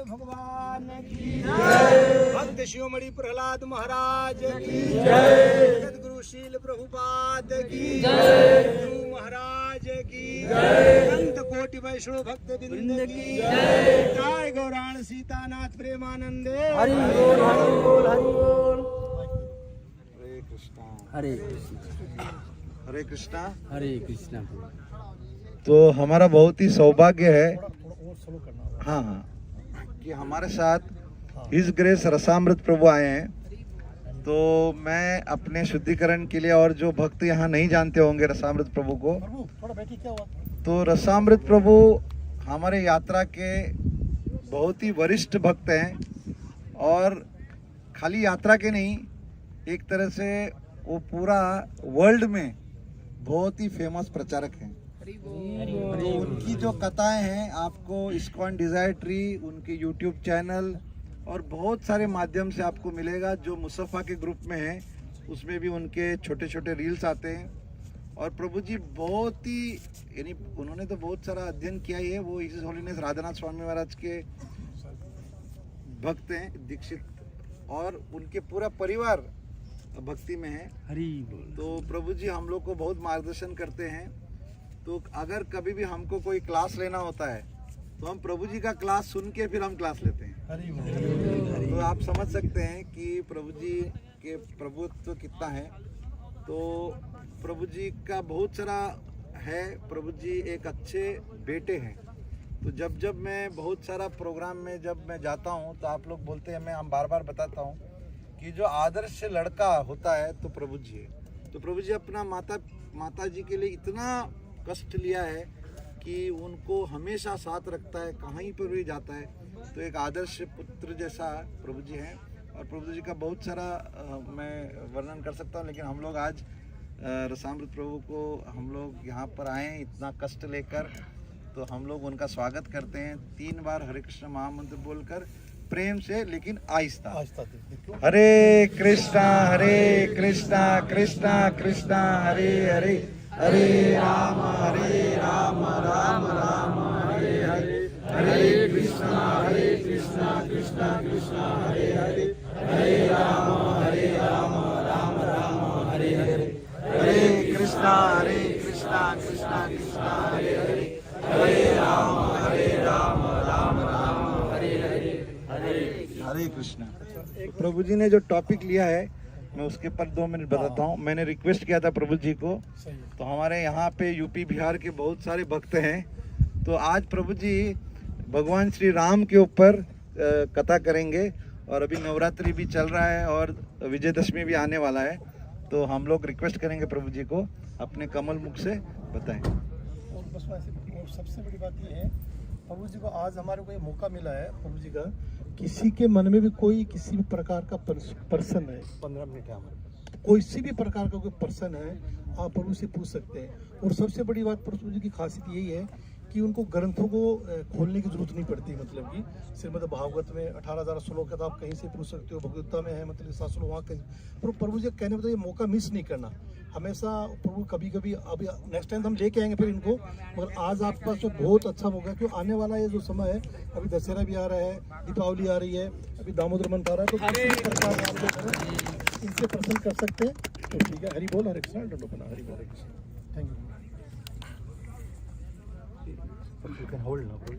भगवान की जय। भक्त शिरोमणि प्रहलाद महाराज की जय। सद्गुरु शील प्रभुपाद की जय। गुरु महाराज की जय। संत कोटि वैष्णव भक्त वृंद की जय। जय गौराण सीतानाथ प्रेमानंदे। हरि बोल हरि बोल हरि बोल। हरे कृष्णा हरे कृष्णा हरे कृष्णा हरे कृष्णा। तो हमारा बहुत ही सौभाग्य है, हाँ हाँ, कि हमारे साथ हिज ग्रेस रसामृत प्रभु आए हैं। तो मैं अपने शुद्धिकरण के लिए, और जो भक्त यहाँ नहीं जानते होंगे रसामृत प्रभु को, तो रसामृत प्रभु हमारे यात्रा के बहुत ही वरिष्ठ भक्त हैं, और खाली यात्रा के नहीं, एक तरह से वो पूरा वर्ल्ड में बहुत ही फेमस प्रचारक हैं। तो उनकी जो कथाएं हैं आपको इस्कॉन डिजायर ट्री, उनके यूट्यूब चैनल और बहुत सारे माध्यम से आपको मिलेगा। जो मुसफ़ा के ग्रुप में है उसमें भी उनके छोटे छोटे रील्स आते हैं। और प्रभु जी बहुत ही, यानी उन्होंने तो बहुत सारा अध्ययन किया ही है। वो हिज होलीनेस राधानाथ स्वामी महाराज के भक्त हैं, दीक्षित, और उनके पूरा परिवार भक्ति में है। हरि बोल। तो प्रभु जी हम लोग को बहुत मार्गदर्शन करते हैं। तो अगर कभी भी हमको कोई क्लास लेना होता है तो हम प्रभु जी का क्लास सुन के फिर हम क्लास लेते हैं। तो आप समझ सकते हैं कि प्रभु जी के प्रभुत्व कितना है। तो प्रभु जी का बहुत सारा है। प्रभु जी एक अच्छे बेटे हैं। तो जब जब मैं बहुत सारा प्रोग्राम में जब मैं जाता हूँ तो आप लोग बोलते हैं, मैं हम बार बार बताता हूँ कि जो आदर्श लड़का होता है तो प्रभु जी है। तो प्रभु जी अपना माता जी के लिए इतना कष्ट लिया है कि उनको हमेशा साथ रखता है, कहीं पर भी जाता है। तो एक आदर्श पुत्र जैसा प्रभु जी हैं। और प्रभु जी का बहुत सारा मैं वर्णन कर सकता हूँ, लेकिन हम लोग आज रसामृत प्रभु को हम लोग यहाँ पर आए हैं इतना कष्ट लेकर। तो हम लोग उनका स्वागत करते हैं 3 बार हरे कृष्ण महामंत्र बोलकर, प्रेम से लेकिन आहिस्ता। हरे कृष्णा कृष्णा कृष्णा हरे हरे, हरे राम राम राम हरे हरे, हरे कृष्णा कृष्णा कृष्णा हरे हरे, हरे राम राम राम हरे हरे, हरे कृष्णा कृष्णा कृष्णा हरे हरे, हरे राम राम राम हरे हरे, हरे कृष्णा। प्रभु जी ने जो टॉपिक लिया है मैं उसके पर 2 मिनट बताता हूँ। मैंने रिक्वेस्ट किया था प्रभु जी को, तो हमारे यहाँ पे यूपी बिहार के बहुत सारे भक्त हैं। तो आज प्रभु जी भगवान श्री राम के ऊपर कथा करेंगे। और अभी नवरात्रि भी चल रहा है और विजयदशमी भी आने वाला है। तो हम लोग रिक्वेस्ट करेंगे प्रभु जी को अपने कमल मुख से बताएं। और बस सबसे बड़ी बात ये है, प्रभु जी को आज हमारे को ये मौका मिला है। प्रभु जी का किसी के मन में भी कोई किसी भी प्रकार का पर्सन है, 15 मिनट है हमारे पास, कोई सी भी प्रकार का कोई पर्सन है, आप प्रभु से पूछ सकते हैं। और सबसे बड़ी बात प्रभु जी की खासियत यही है कि उनको ग्रंथों को खोलने की जरूरत नहीं पड़ती। मतलब कि श्रीमद् भागवत में 18,000 श्लोक है तो आप कहीं से पूछ सकते हो, भगवद्गीता में है मतलब 7 श्लोक वहाँ कहीं। पर प्रभु जी कहने मतलब ये मौका मिस नहीं करना हमेशा। प्रभु कभी कभी, अभी नेक्स्ट टाइम हम लेके आएंगे फिर इनको, मगर आज आपके पास तो बहुत अच्छा मौका है। क्यों आने वाला ये जो समय है, अभी दशहरा भी आ रहा है, दीपावली आ रही है, अभी दामोदर मंथ आ रहा है, तो किसी भी प्रकार आप लोग इनसे प्रसन्न कर सकते हैं। तो ठीक है, हरि बोल हरे कृष्ण, हरि बोल Hare Krishna. Thank you. You can hold now, bro.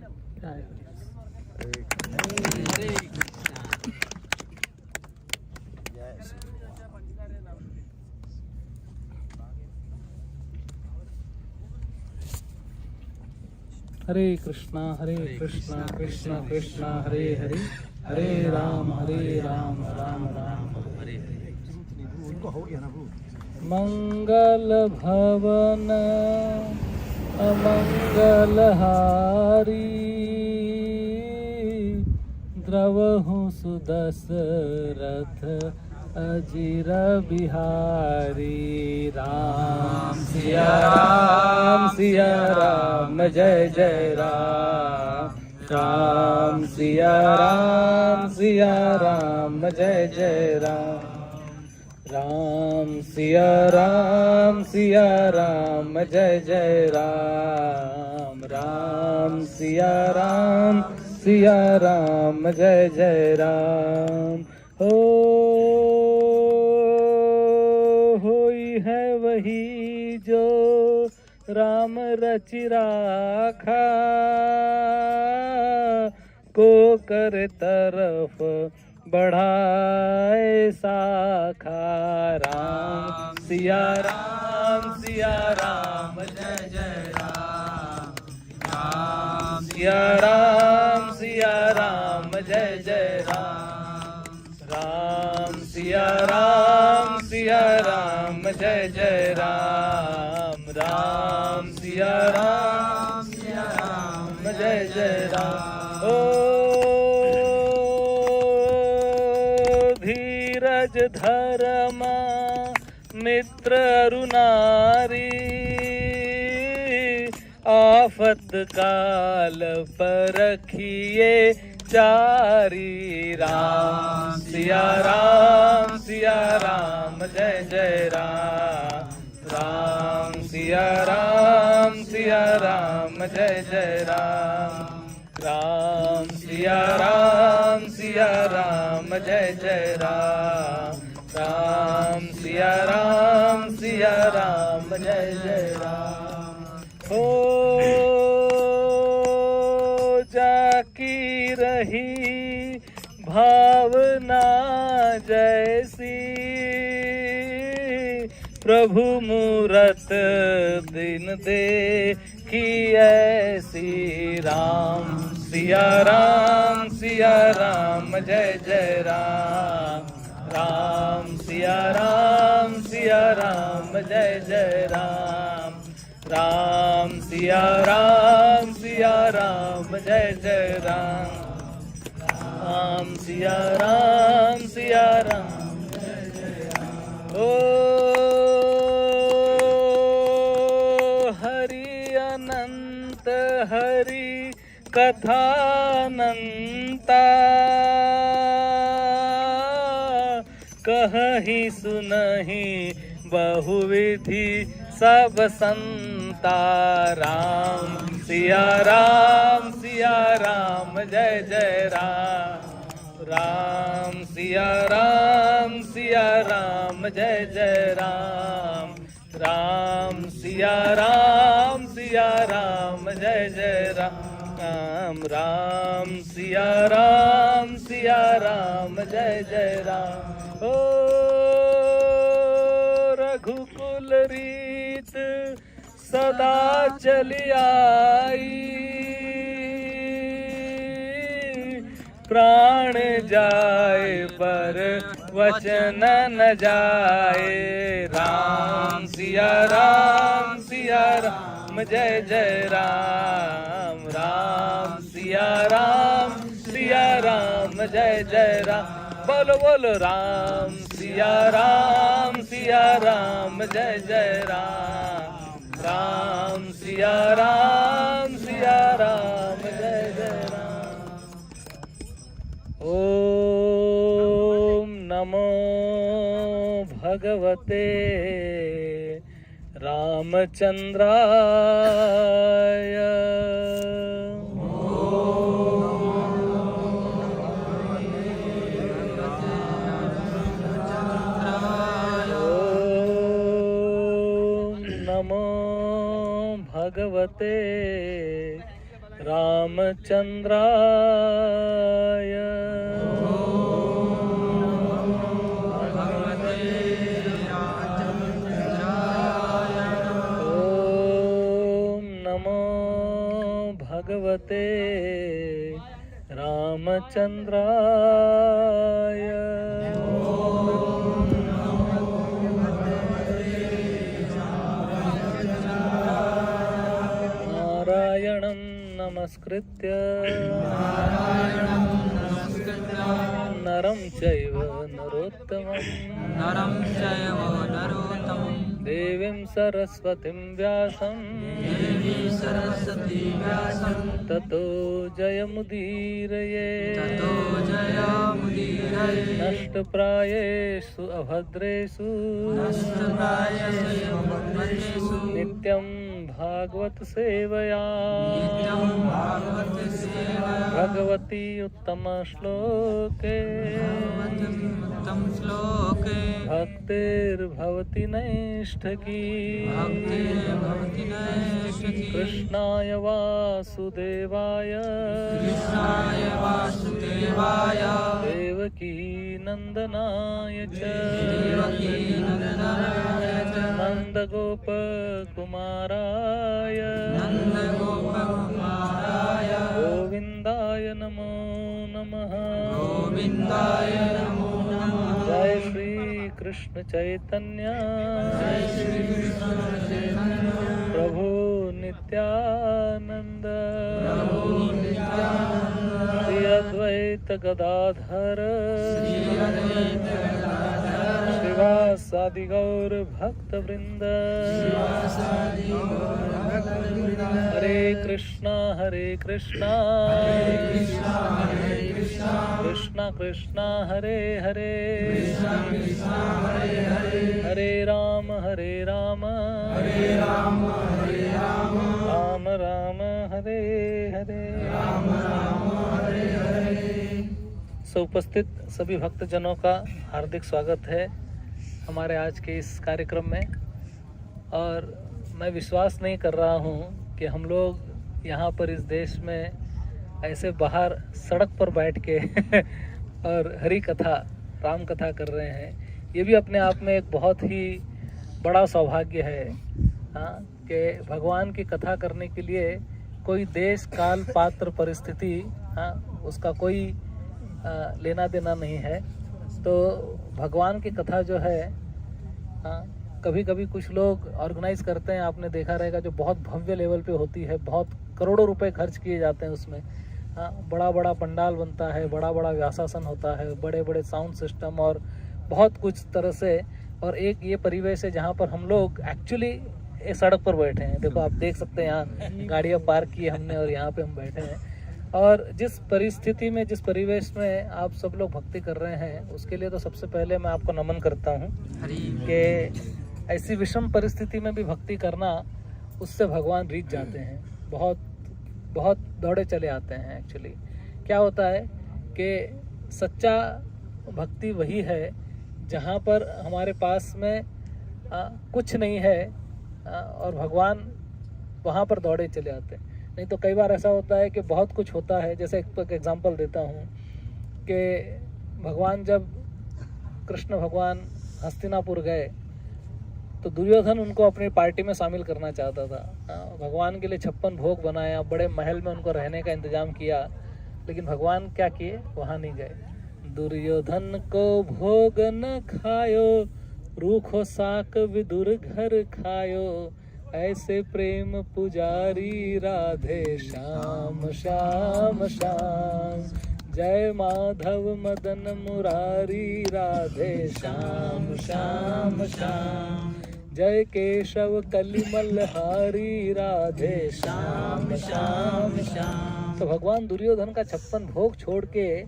Hare Krishna. Yes. Hare Krishna Krishna Krishna Hare Hare, Hare Ram Ram Ram Hare Hare. उनको हो गया ना bro. मंगल भवन अमंगलहारी, द्रवहु सुदशरथ अजिर बिहारी। राम सिया राम जय जय राम, राम सिया राम जय जय राम, राम सिया राम जय जय राम, राम सिया सिया राम जय जय राम। हो होई है वही जो राम रचि राखा, को कर तरफ बढ़ाए साखा। राम सिया राम जय जय राम। राम सिया राम जय जय राम। राम सिया राम जय जय राम। राम सिया राम जय जय राम। ओ धीरज धर्म मित्र अरुनारी, आफत काल पर रखिए चारी। राम सिया राम जय जय राम। राम सिया राम जय जय राम। राम सिया राम जय जय राम। राम सिया राम जय जय राम। हो जाकी रही भावना जैसी, प्रभु मूरत दिन देखी ऐसी। राम सिया राम जय जय राम। राम सिया राम जय जय राम। राम सिया राम जय जय राम। राम सिया राम जय जय राम। ओ हरि अनंत हरि कथानंता, कहि सुनहि बहुविधि सब संता। राम सिया राम जय जय राम। राम सिया राम जय जय राम। राम सिया राम जय जय राम। राम सिया राम जय जय राम। ओ रघुकुल रीत सदा चली आई, प्राण जाए पर वचन न जाए। राम सिया राम जय जय राम। राम सिया राम जय जय राम। बोलो बोलो राम सिया राम जय जय राम। राम सिया राम जय जय राम। ओम नमो भगवते रामचंद्राय। भगवते रामचंद्राय। ओम नमो भगवते रामचंद्राय। नारायणं नमस्कृत्य नरं चैव नरोत्तमं देवीं सरस्वतीं व्यासं ततो जयमुदीरये। नष्टप्रायेषु अभद्रेषु नित्यं भागवत सेवया भगवती उत्तम श्लोके भक्तिर्भवति नैष्ठकी कृष्णाय वासुदेवाय देवकी नंदनाय च नंदगोपकुमाराय गोविन्दाय नमो नमः। जय श्री कृष्ण चैतन्य प्रभु नित्यानंद श्री अद्वैत गदाधर श्रीवासादि गौर भक्त वृंद। हरे कृष्णा कृष्णा कृष्णा हरे हरे हरे राम राम राम हरे हरे। सो उपस्थित सभी भक्तजनों का हार्दिक स्वागत है हमारे आज के इस कार्यक्रम में। और मैं विश्वास नहीं कर रहा हूँ कि हम लोग यहाँ पर इस देश में ऐसे बाहर सड़क पर बैठ के और हरि कथा राम कथा कर रहे हैं। ये भी अपने आप में एक बहुत ही बड़ा सौभाग्य है कि भगवान की कथा करने के लिए कोई देश काल पात्र परिस्थिति उसका कोई लेना देना नहीं है। तो भगवान की कथा जो है कभी कभी कुछ लोग ऑर्गेनाइज करते हैं, आपने देखा रहेगा, जो बहुत भव्य लेवल पे होती है, बहुत करोड़ों रुपए खर्च किए जाते हैं उसमें। बड़ा बड़ा पंडाल बनता है, बड़ा बड़ा व्यासासन होता है, बड़े बड़े साउंड सिस्टम और बहुत कुछ तरह से। और एक ये परिवेश है जहाँ पर हम लोग एक्चुअली सड़क पर बैठे हैं। देखो आप देख सकते हैं यहाँ गाड़ियाँ पार्क की हमने और यहाँ पे हम बैठे हैं। और जिस परिस्थिति में, जिस परिवेश में आप सब लोग भक्ति कर रहे हैं, उसके लिए तो सबसे पहले मैं आपको नमन करता हूँ कि ऐसी विषम परिस्थिति में भी भक्ति करना, उससे भगवान रीझ जाते हैं, बहुत बहुत दौड़े चले आते हैं। एक्चुअली क्या होता है कि सच्चा भक्ति वही है जहाँ पर हमारे पास में कुछ नहीं है और भगवान वहाँ पर दौड़े चले आते हैं। नहीं तो कई बार ऐसा होता है कि बहुत कुछ होता है। जैसे एक एग्जांपल देता हूँ कि भगवान जब कृष्ण भगवान हस्तिनापुर गए तो दुर्योधन उनको अपनी पार्टी में शामिल करना चाहता था। भगवान के लिए 56 भोग बनाया, बड़े महल में उनको रहने का इंतजाम किया, लेकिन भगवान क्या किए, वहाँ नहीं गए। दुर्योधन को भोग न खायो, रूखो साक विदुर घर खायो, ऐसे प्रेम पुजारी राधे श्याम श्याम श्याम। जय माधव मदन मुरारी राधे श्याम श्याम श्याम। जय केशव कलिमलहारी राधे श्याम श्याम श्याम। तो भगवान दुर्योधन का 56 भोग छोड़ के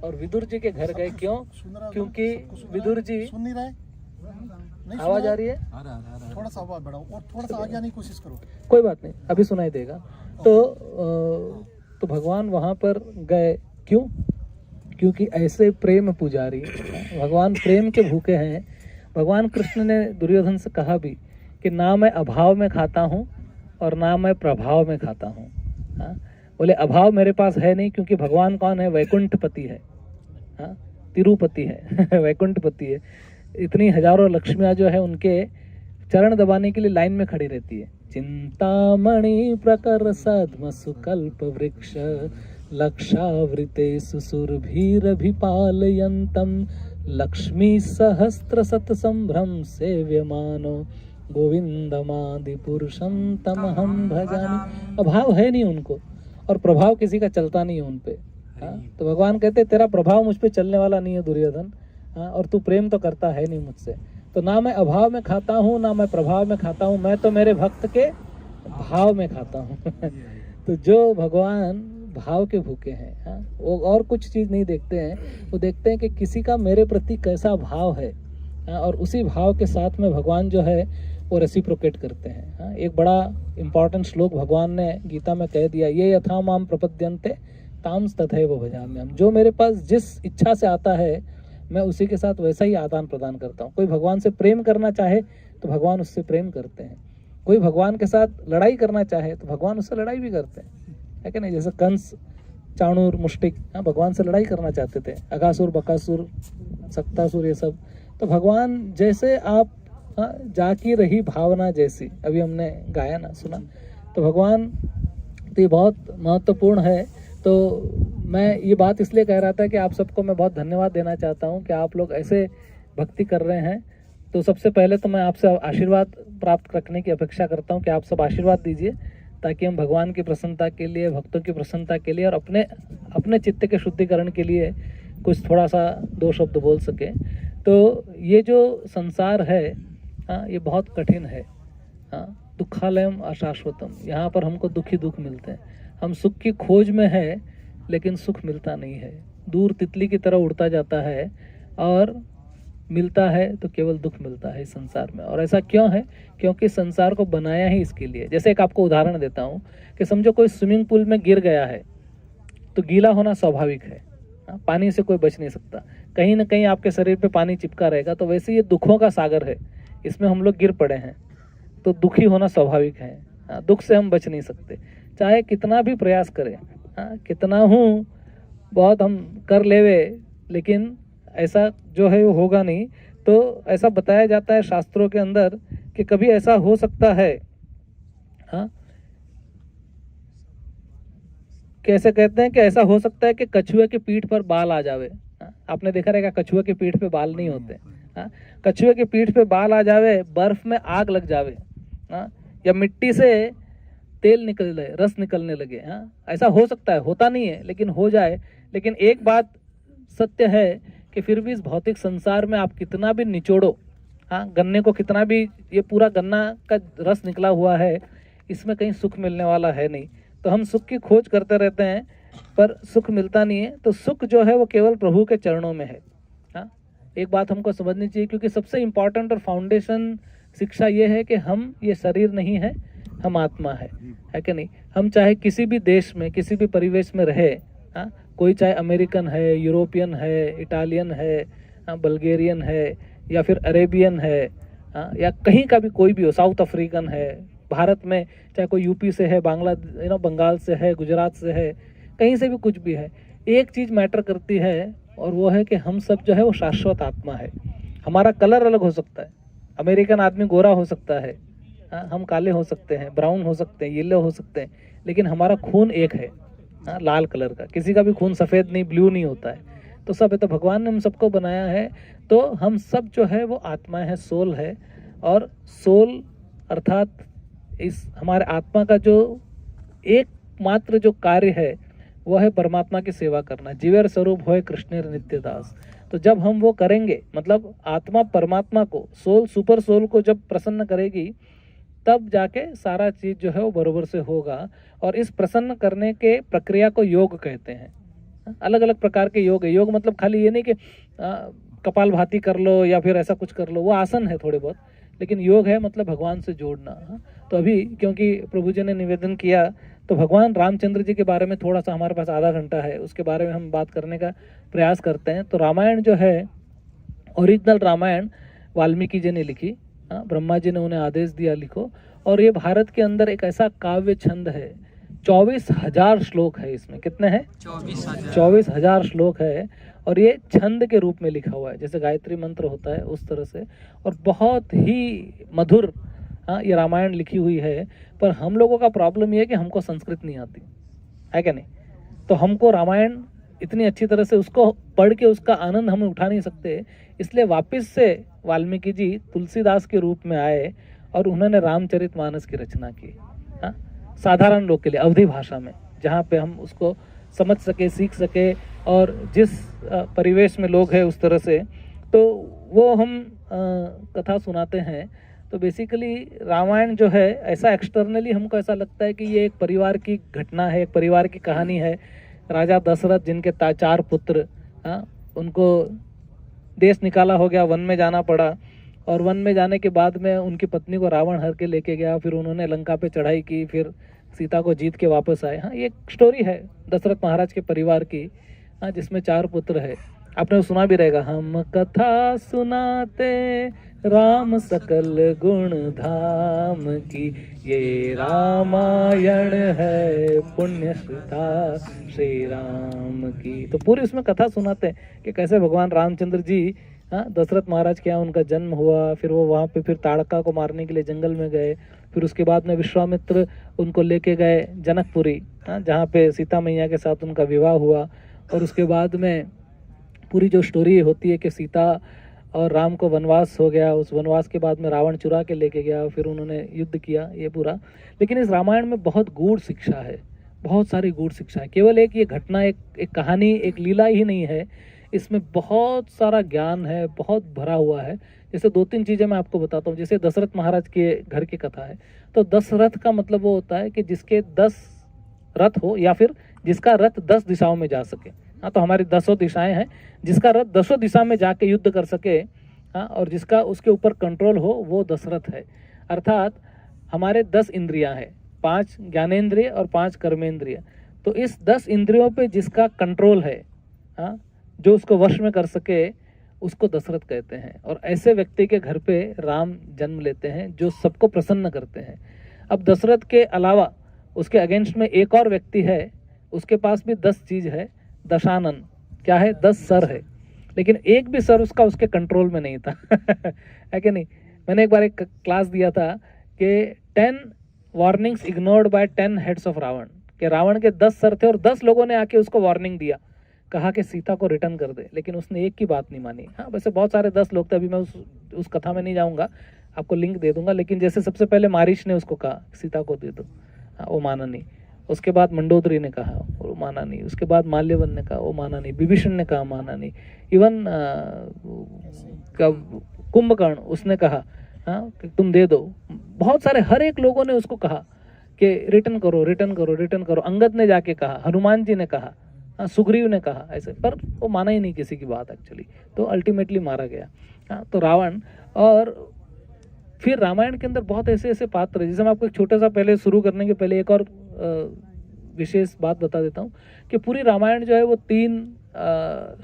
और विदुर जी के घर गए। क्यों? क्योंकि विदुर जी सुन नहीं रहे, आवाज आ रही है, थोड़ा सा आवाज बढ़ाओ और थोड़ा सा आगे आने की कोशिश करो। कोई बात नहीं, अभी सुनाई देगा। तो भगवान वहां पर गए। क्यों? क्योंकि ऐसे प्रेम पुजारी, भगवान प्रेम के भूखे हैं। भगवान कृष्ण ने दुर्योधन से कहा भी कि ना मैं अभाव में खाता हूँ और ना मैं प्रभाव में खाता हूँ। बोले अभाव मेरे पास है नहीं, क्योंकि भगवान कौन है? वैकुंठपति है, तिरुपति है वैकुंठपति है। इतनी हजारों लक्ष्मियाँ जो है उनके चरण दबाने के लिए लाइन में खड़ी रहती है। चिंतामणि प्रकर सद्म सुकल्प वृक्ष लक्षावृते सुसुरभिरभिपालयन्तं लक्ष्मी सहस्त्र सत संभ्रम सेव्यमानो गोविंदमादि पुरुषं तमहं भजामि। अभाव है नहीं उनको और प्रभाव किसी का चलता नहीं है उन पे। तो भगवान कहते तेरा प्रभाव मुझ पे चलने वाला नहीं है दुर्योधन, और तू प्रेम तो करता है नहीं मुझसे। तो ना मैं अभाव में खाता हूँ ना मैं प्रभाव में खाता हूँ, मैं तो मेरे भक्त के भाव में खाता हूँ। तो जो भगवान भाव के भूखे हैं, वो और कुछ चीज़ नहीं देखते हैं, वो देखते हैं कि किसी का मेरे प्रति कैसा भाव है, और उसी भाव के साथ में भगवान जो है वो रेसिप्रोकेट करते हैं। हाँ, एक बड़ा इम्पॉर्टेंट श्लोक भगवान ने गीता में कह दिया, ये यथा माम प्रपद्यन्ते ताम्स तथैव भजाम्यहम्। जो मेरे पास जिस इच्छा से आता है मैं उसी के साथ वैसा ही आदान प्रदान करता हूँ। कोई भगवान से प्रेम करना चाहे तो भगवान उससे प्रेम करते हैं, कोई भगवान के साथ लड़ाई करना चाहे तो भगवान उससे लड़ाई भी करते हैं, है कि नहीं। जैसे कंस, चाणूर, मुष्टिक, हाँ, भगवान से लड़ाई करना चाहते थे, अगासुर, बकासुर, सक्तासुर, ये सब। तो भगवान जैसे आप, हाँ, जाकी रही भावना जैसी, अभी हमने गाया ना, सुना, तो भगवान, तो ये बहुत महत्वपूर्ण है। तो मैं ये बात इसलिए कह रहा था कि आप सबको मैं बहुत धन्यवाद देना चाहता हूँ कि आप लोग ऐसे भक्ति कर रहे हैं। तो सबसे पहले तो मैं आपसे आशीर्वाद प्राप्त रखने की अपेक्षा करता हूँ कि आप सब आशीर्वाद दीजिए, ताकि हम भगवान की प्रसन्नता के लिए, भक्तों की प्रसन्नता के लिए और अपने चित्त के शुद्धिकरण के लिए कुछ थोड़ा सा 2 शब्द बोल सके। तो ये जो संसार है, हाँ, ये बहुत कठिन है। हाँ, दुखालयम अशाश्वतम, यहाँ पर हमको दुखी दुख मिलते हैं। हम सुख की खोज में है लेकिन सुख मिलता नहीं है, दूर तितली की तरह उड़ता जाता है और मिलता है तो केवल दुख मिलता है इस संसार में। और ऐसा क्यों है? क्योंकि संसार को बनाया ही इसके लिए। जैसे एक आपको उदाहरण देता हूँ कि समझो कोई स्विमिंग पूल में गिर गया है तो गीला होना स्वाभाविक है, पानी से कोई बच नहीं सकता, कहीं ना कहीं आपके शरीर पे पानी चिपका रहेगा। तो वैसे ये दुखों का सागर है, इसमें हम लोग गिर पड़े हैं, तो दुखी होना स्वाभाविक है। दुख से हम बच नहीं सकते, चाहे कितना भी प्रयास करें, कितना हूँ बहुत हम कर लेवे, लेकिन ऐसा जो है वो होगा नहीं। तो ऐसा बताया जाता है शास्त्रों के अंदर कि कभी ऐसा हो सकता है, हाँ, कैसे कहते हैं कि ऐसा हो सकता है कि कछुए की पीठ पर बाल आ जावे। आपने देखा रहेगा कछुए की पीठ पे बाल नहीं होते। कछुए की पीठ पे बाल आ जावे, बर्फ में आग लग जावे, या मिट्टी से तेल निकले, रस निकलने लगे। ऐसा हो सकता है, होता नहीं है लेकिन हो जाए। लेकिन एक बात सत्य है कि फिर भी इस भौतिक संसार में आप कितना भी निचोड़ो, गन्ने को कितना भी, ये पूरा गन्ना का रस निकला हुआ है, इसमें कहीं सुख मिलने वाला है नहीं। तो हम सुख की खोज करते रहते हैं पर सुख मिलता नहीं है। तो सुख जो है वो केवल प्रभु के चरणों में है। एक बात हमको समझनी चाहिए, क्योंकि सबसे इम्पॉर्टेंट और फाउंडेशन शिक्षा ये है कि हम ये शरीर नहीं है, हम आत्मा है कि नहीं। हम चाहे किसी भी देश में, किसी भी परिवेश में रहे, कोई चाहे अमेरिकन है, यूरोपियन है, इटालियन है, बल्गेरियन है, या फिर अरेबियन है, या कहीं का भी कोई भी हो, साउथ अफ्रीकन है, भारत में चाहे कोई यूपी से है, बंगाल से है, गुजरात से है, कहीं से भी कुछ भी है, एक चीज़ मैटर करती है और वो है कि हम सब जो है वो शाश्वत आत्मा है। हमारा कलर अलग हो सकता है, अमेरिकन आदमी गोरा हो सकता है, हम काले हो सकते हैं, ब्राउन हो सकते हैं, येलो हो सकते हैं, लेकिन हमारा खून एक है, लाल कलर का। किसी का भी खून सफ़ेद नहीं, ब्लू नहीं होता है। तो सब है, तो भगवान ने हम सबको बनाया है, तो हम सब जो है वो आत्मा है, सोल है। और सोल अर्थात इस हमारे आत्मा का जो एकमात्र जो कार्य है वो है परमात्मा की सेवा करना। जीवेर स्वरूप होए कृष्णेर नित्य दास। तो जब हम वो करेंगे, मतलब आत्मा परमात्मा को, सोल सुपर सोल को जब प्रसन्न करेगी, तब जाके सारा चीज़ जो है वो बरोबर से होगा। और इस प्रसन्न करने के प्रक्रिया को योग कहते हैं। अलग अलग प्रकार के योग है। योग मतलब खाली ये नहीं कि कपाल भाती कर लो या फिर ऐसा कुछ कर लो, वो आसन है थोड़े बहुत, लेकिन योग है मतलब भगवान से जोड़ना। तो अभी क्योंकि प्रभु जी ने निवेदन किया, तो भगवान रामचंद्र जी के बारे में थोड़ा सा, हमारे पास आधा घंटा है, उसके बारे में हम बात करने का प्रयास करते हैं। तो रामायण जो है, ओरिजिनल रामायण वाल्मीकि जी ने लिखी, ब्रह्मा जी ने उन्हें आदेश दिया लिखो। और ये भारत के अंदर एक ऐसा काव्य छंद है, 24,000 श्लोक है इसमें। कितने हैं? 24,000 श्लोक है। और ये छंद के रूप में लिखा हुआ है, जैसे गायत्री मंत्र होता है उस तरह से, और बहुत ही मधुर ये रामायण लिखी हुई है। पर हम लोगों का प्रॉब्लम ये है कि हमको संस्कृत नहीं आती है क्या नहीं। तो हमको रामायण इतनी अच्छी तरह से उसको पढ़ के उसका आनंद हम उठा नहीं सकते। इसलिए वापस से वाल्मीकि जी तुलसीदास के रूप में आए और उन्होंने रामचरितमानस की रचना की, साधारण लोग के लिए, अवधी भाषा में, जहाँ पे हम उसको समझ सके, सीख सके, और जिस परिवेश में लोग हैं उस तरह से। तो वो हम कथा सुनाते हैं। तो बेसिकली रामायण जो है, ऐसा एक्सटर्नली हमको ऐसा लगता है कि ये एक परिवार की घटना है, एक परिवार की कहानी है। राजा दशरथ जिनके 4 पुत्र, उनको देश निकाला हो गया, वन में जाना पड़ा, और वन में जाने के बाद में उनकी पत्नी को रावण हर के लेके गया, फिर उन्होंने लंका पे चढ़ाई की, फिर सीता को जीत के वापस आए। हाँ, ये एक स्टोरी है दशरथ महाराज के परिवार की, हाँ, जिसमें 4 पुत्र है। आपने सुना भी रहेगा, हम कथा सुनाते राम सकल गुण धाम की, ये रामायण है पुण्य कथा श्री राम की। तो पूरी उसमें कथा सुनाते हैं कि कैसे भगवान रामचंद्र जी, हाँ, दशरथ महाराज के यहाँ उनका जन्म हुआ, फिर वो वहाँ पे फिर ताड़का को मारने के लिए जंगल में गए, फिर उसके बाद में विश्वामित्र उनको लेके गए जनकपुरी, हाँ, जहाँ पे सीता मैया के साथ उनका विवाह हुआ। और उसके बाद में पूरी जो स्टोरी होती है कि सीता और राम को वनवास हो गया, उस वनवास के बाद में रावण चुरा के लेके गया, फिर उन्होंने युद्ध किया, ये पूरा। लेकिन इस रामायण में बहुत गूढ़ शिक्षा है, बहुत सारी गूढ़ शिक्षा है। केवल एक ये घटना, एक कहानी, एक लीला ही नहीं है, इसमें बहुत सारा ज्ञान है, बहुत भरा हुआ है। जैसे 2-3 चीज़ें मैं आपको बताता हूँ। जैसे दशरथ महाराज के घर की कथा है, तो 10 रथ का मतलब वो होता है कि जिसके 10 रथ हो, या फिर जिसका रथ 10 दिशाओं में जा सके। हाँ, तो हमारी 10 दिशाएं हैं, जिसका रथ 10 दिशा में जाके युद्ध कर सके, हाँ, और जिसका उसके ऊपर कंट्रोल हो, वो दशरथ है। अर्थात हमारे 10 इंद्रियां हैं, 5 ज्ञानेंद्रिय और 5 कर्मेंद्रिय। तो इस 10 इंद्रियों पे जिसका कंट्रोल है, हाँ, जो उसको वश में कर सके, उसको दशरथ कहते हैं। और ऐसे व्यक्ति के घर पे राम जन्म लेते हैं जो सबको प्रसन्न करते हैं। अब दशरथ के अलावा उसके अगेंस्ट में एक और व्यक्ति है, उसके पास भी 10 चीज है, दशानन, क्या है, 10 सर है, लेकिन एक भी सर उसका उसके कंट्रोल में नहीं था है कि नहीं। मैंने एक बार एक क्लास दिया था कि 10 warnings ignored by 10 heads of Ravana, कि रावण के 10 सर थे और 10 लोगों ने आके उसको वार्निंग दिया, कहा कि सीता को रिटर्न कर दे, लेकिन उसने एक की बात नहीं मानी। हाँ, वैसे बहुत सारे 10 लोग थे, अभी मैं उस कथा में नहीं जाऊंगा, आपको लिंक दे दूंगा। लेकिन जैसे सबसे पहले मारीच ने उसको कहा सीता को दे दो, हाँ, वो माना नहीं। उसके बाद मंडोदरी ने कहा, वो माना नहीं। उसके बाद माल्यवन ने कहा, वो माना नहीं। विभीषण ने कहा, माना नहीं। इवन कुंभकर्ण, उसने कहा, हाँ, कि तुम दे दो। बहुत सारे, हर एक लोगों ने उसको कहा कि रिटर्न करो, रिटर्न करो, रिटर्न करो। अंगद ने जाके कहा, हनुमान जी ने कहा, हाँ, सुग्रीव ने कहा, ऐसे, पर वो माना ही नहीं किसी की बात एक्चुअली, तो अल्टीमेटली मारा गया। हाँ, तो रावण। और फिर रामायण के अंदर बहुत ऐसे ऐसे पात्र, जैसे मैं आपको एक छोटा सा, पहले शुरू करने के पहले एक और विशेष बात बता देता हूँ कि पूरी रामायण जो है वो 3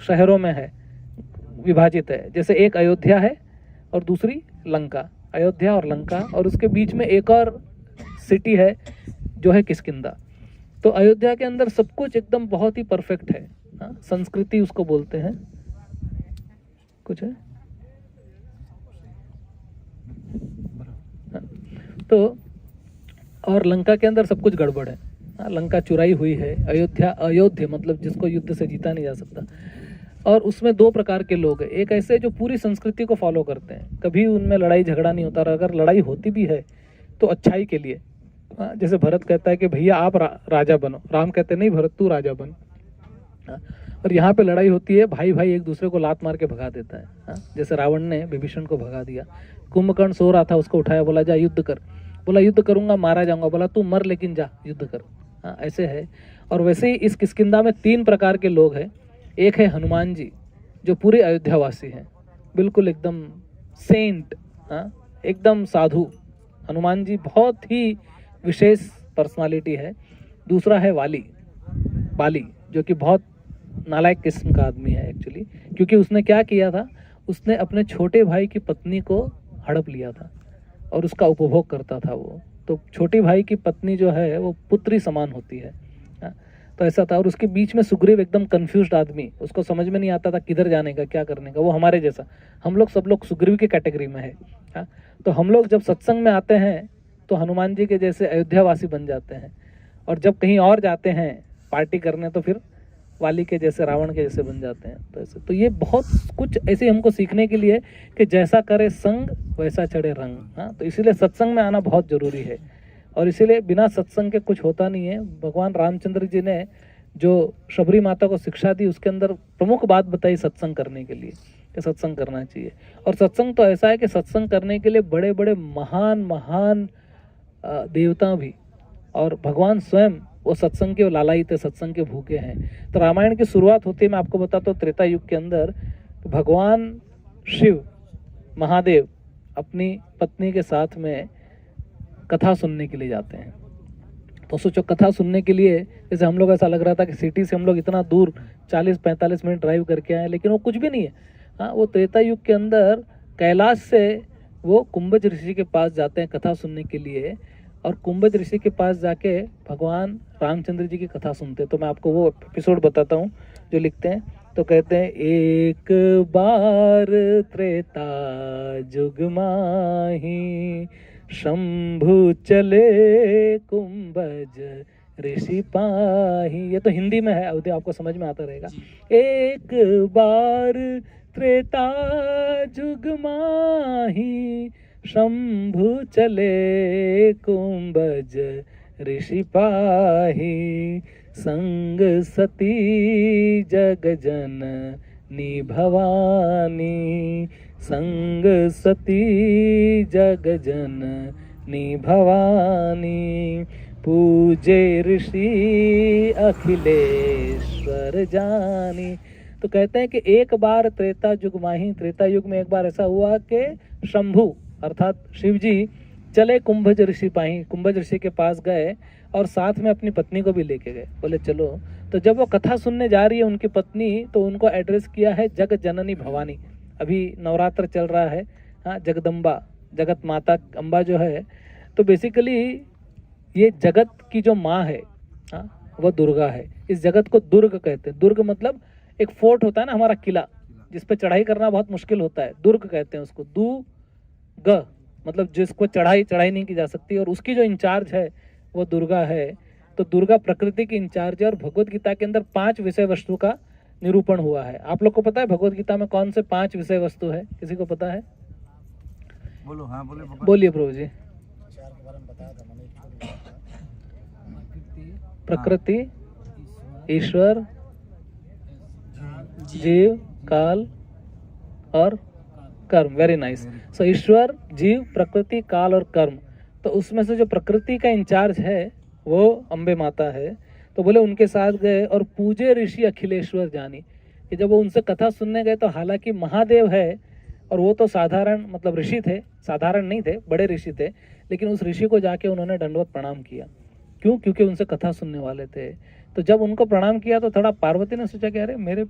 शहरों में है, विभाजित है। जैसे एक अयोध्या है और दूसरी लंका, अयोध्या और लंका, और उसके बीच में एक और सिटी है जो है किष्किंधा। तो अयोध्या के अंदर सब कुछ एकदम बहुत ही परफेक्ट है, हाँ, संस्कृति उसको बोलते हैं, कुछ है, हाँ, तो और लंका के अंदर सब कुछ गड़बड़ है, हाँ, लंका चुराई हुई है। अयोध्या मतलब जिसको युद्ध से जीता नहीं जा सकता। और उसमें 2 प्रकार के लोग हैं, एक ऐसे जो पूरी संस्कृति को फॉलो करते हैं, कभी उनमें लड़ाई झगड़ा नहीं होता, और अगर लड़ाई होती भी है तो अच्छाई के लिए। हाँ, जैसे भरत कहता है कि भैया आप राजा बनो, राम कहते नहीं भरत तू राजा बन। हाँ, और यहाँ पे लड़ाई होती है, भाई भाई एक दूसरे को लात मार के भगा देता है। हाँ, जैसे रावण ने विभीषण को भगा दिया। कुंभकर्ण सो रहा था, उसको उठाया, बोला जा युद्ध कर, बोला युद्ध करूंगा मारा जाऊंगा, बोला तू मर लेकिन जा युद्ध कर। हाँ, ऐसे है। और वैसे ही इस किष्किंधा में 3 प्रकार के लोग हैं। एक है हनुमान जी, जो पूरे अयोध्यावासी हैं, बिल्कुल एकदम सेंट, हाँ, एकदम साधु। हनुमान जी बहुत ही विशेष पर्सनालिटी है। दूसरा है बाली, जो कि बहुत नालायक किस्म का आदमी है एक्चुअली, क्योंकि उसने क्या किया था, उसने अपने छोटे भाई की पत्नी को हड़प लिया था और उसका उपभोग करता था वो। तो छोटी भाई की पत्नी जो है वो पुत्री समान होती है, हाँ, तो ऐसा था। और उसके बीच में सुग्रीव एकदम कंफ्यूज्ड आदमी, उसको समझ में नहीं आता था किधर जाने का, क्या करने का। वो हमारे जैसा, हम लोग सब लोग सुग्रीव की कैटेगरी में है। हाँ, तो हम लोग जब सत्संग में आते हैं तो हनुमान जी के जैसे अयोध्यावासी बन जाते हैं, और जब कहीं और जाते हैं पार्टी करने तो फिर वाली के जैसे, रावण के जैसे बन जाते हैं। तो ऐसे, तो ये बहुत कुछ ऐसे हमको सीखने के लिए कि जैसा करे संग वैसा चढ़े रंग। हाँ, तो इसीलिए सत्संग में आना बहुत जरूरी है, और इसीलिए बिना सत्संग के कुछ होता नहीं है। भगवान रामचंद्र जी ने जो शबरी माता को शिक्षा दी, उसके अंदर प्रमुख बात बताई सत्संग करने के लिए, कि सत्संग करना चाहिए। और सत्संग तो ऐसा है कि सत्संग करने के लिए बड़े बड़े महान देवता भी, और भगवान स्वयं वो सत्संग के लालायित है, सत्संग के भूखे हैं। तो रामायण की शुरुआत होती है, मैं आपको बताता हूँ, त्रेता युग के अंदर भगवान शिव, महादेव, अपनी पत्नी के साथ में कथा सुनने के लिए जाते हैं। तो सोचो कथा सुनने के लिए, जैसे हम लोग ऐसा लग रहा था कि सिटी से हम लोग इतना दूर 40-45 मिनट ड्राइव करके आए, लेकिन वो कुछ भी नहीं है। हाँ, वो त्रेता युग के अंदर कैलाश से वो कुंभज ऋषि के पास जाते हैं कथा सुनने के लिए, और कुंभज ऋषि के पास जाके भगवान रामचंद्र जी की कथा सुनते हैं। तो मैं आपको वो एपिसोड बताता हूँ जो लिखते हैं। तो कहते हैं, एक बार त्रेता जुग माही, शंभु चले कुंभज ऋषि पाही। ये तो हिंदी में है, अवधि आपको समझ में आता रहेगा। एक बार त्रेता जुग माही, शंभु चले कुंभज ऋषि पाही, संग सती जग जननी भवानी, संग सती जग जननी भवानी, पूजे ऋषि अखिलेश्वर जानी। तो कहते हैं कि एक बार त्रेता युग माही, त्रेता युग में एक बार ऐसा हुआ कि शंभु अर्थात शिव जी चले कुंभज ऋषि पाही, कुंभज ऋषि के पास गए और साथ में अपनी पत्नी को भी लेके गए। बोले चलो। तो जब वो कथा सुनने जा रही है उनकी पत्नी, तो उनको एड्रेस किया है जग जननी भवानी। अभी नवरात्र चल रहा है, हाँ, जगदम्बा, जगत माता अम्बा जो है, तो बेसिकली ये जगत की जो माँ है, हाँ, वह दुर्गा है। इस जगत को दुर्ग कहते हैं। दुर्ग मतलब एक फोर्ट होता है ना हमारा, किला, जिस पे चढ़ाई करना बहुत मुश्किल होता है, दुर्ग कहते हैं उसको। ग मतलब जिसको चढ़ाई नहीं की जा सकती, और उसकी जो इंचार्ज है वो दुर्गा है। तो दुर्गा प्रकृति की इंचार्ज है। और भगवत गीता के अंदर 5 विषय वस्तु का निरूपण हुआ है। आप लोग को पता है भगवत गीता में कौन से 5 विषय वस्तु है? किसी को पता है? बोलो। हाँ बोलिए प्रभु जी। प्रकृति, ईश्वर, जीव, काल और कर्म। Very nice. सो ईश्वर, जीव, प्रकृति, काल और कर्म। तो उसमें से जो प्रकृति का इंचार्ज है वो अम्बे माता है। तो बोले उनके साथ गए और पूजे ऋषि अखिलेश्वर जानी, कि जब वो उनसे कथा सुनने गए तो हालांकि महादेव है और वो तो साधारण मतलब ऋषि थे, साधारण नहीं थे, बड़े ऋषि थे, लेकिन उस ऋषि को जाके उन्होंने दंडवत प्रणाम किया। क्यों? क्योंकि उनसे कथा सुनने वाले थे। तो जब उनको प्रणाम किया तो थोड़ा पार्वती ने सोचा कि अरे मेरे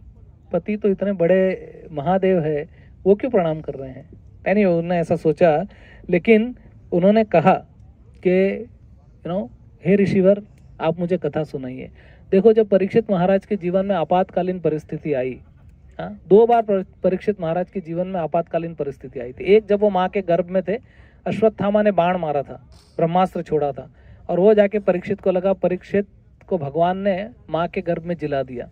पति तो इतने बड़े महादेव है, वो क्यों प्रणाम कर रहे हैं? यानी उन्होंने ऐसा सोचा, लेकिन उन्होंने कहा कि हे ऋषिवर, आप मुझे कथा सुनाइए। देखो, जब परीक्षित महाराज के जीवन में आपातकालीन परिस्थिति आई, हाँ, 2 बार परीक्षित महाराज के जीवन में आपातकालीन परिस्थिति आई थी। एक जब वो माँ के गर्भ में थे, अश्वत्थामा ने बाण मारा था, ब्रह्मास्त्र छोड़ा था, और वो जाके परीक्षित को लगा, परीक्षित को भगवान ने माँ के गर्भ में जिला दिया।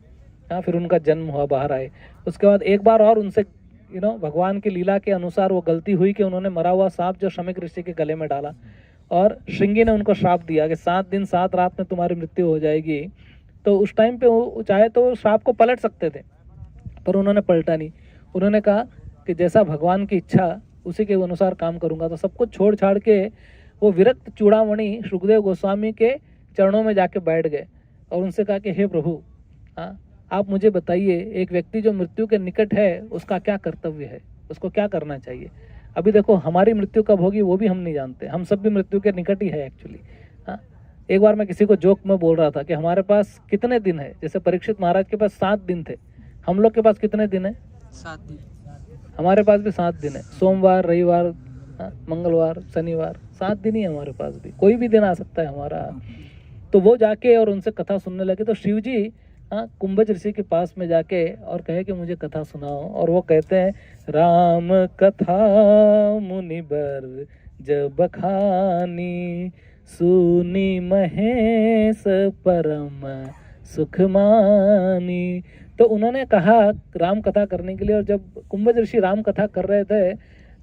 हाँ, फिर उनका जन्म हुआ, बाहर आए। उसके बाद एक बार और उनसे भगवान की लीला के अनुसार वो गलती हुई कि उन्होंने मरा हुआ सांप जो शमिक ऋषि के गले में डाला, और श्रृंगी ने उनको श्राप दिया कि 7 दिन 7 रात में तुम्हारी मृत्यु हो जाएगी। तो उस टाइम पे वो चाहे तो श्राप को पलट सकते थे, पर उन्होंने पलटा नहीं। उन्होंने कहा कि जैसा भगवान की इच्छा उसी के अनुसार काम करूंगा। तो सब कुछ छोड़ छाड़ के वो विरक्त चूड़ामणि सुखदेव गोस्वामी के चरणों में जाके बैठ गए और उनसे कहा कि हे प्रभु, हाँ, आप मुझे बताइए, एक व्यक्ति जो मृत्यु के निकट है उसका क्या कर्तव्य है, उसको क्या करना चाहिए? अभी देखो, हमारी मृत्यु कब होगी वो भी हम नहीं जानते, हम सब भी मृत्यु के निकट ही है एक्चुअली। हाँ, एक बार मैं किसी को जोक में बोल रहा था कि हमारे पास कितने दिन है, जैसे परीक्षित महाराज के पास 7 दिन थे, हम लोग के पास कितने दिन है? 7 दिन। हमारे पास भी 7 दिन है, सोमवार, रविवार, मंगलवार, शनिवार, 7 दिन ही हमारे पास भी, कोई भी दिन आ सकता है हमारा। तो वो जाके और उनसे कथा सुनने लगे। तो शिव जी कुंभज ऋषि के पास में जाके और कहे कि मुझे कथा सुनाओ। और वो कहते हैं, राम कथा मुनिबर जब बखानी, सुनी महेश परम सुख मानी। तो उन्होंने कहा राम कथा करने के लिए, और जब कुंभज ऋषि राम कथा कर रहे थे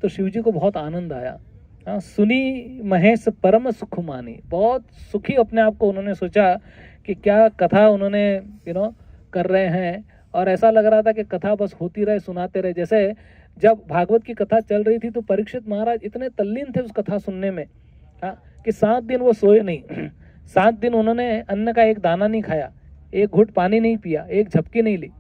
तो शिव जी को बहुत आनंद आया। हाँ, सुनी महेश परम सुख मानी, बहुत सुखी अपने आप को उन्होंने सोचा कि क्या कथा उन्होंने कर रहे हैं। और ऐसा लग रहा था कि कथा बस होती रहे, सुनाते रहे। जैसे जब भागवत की कथा चल रही थी तो परीक्षित महाराज इतने तल्लीन थे उस कथा सुनने में, हाँ, कि 7 दिन वो सोए नहीं। 7 दिन उन्होंने अन्न का एक दाना नहीं खाया, एक घुट पानी नहीं पिया, एक झपकी नहीं ली।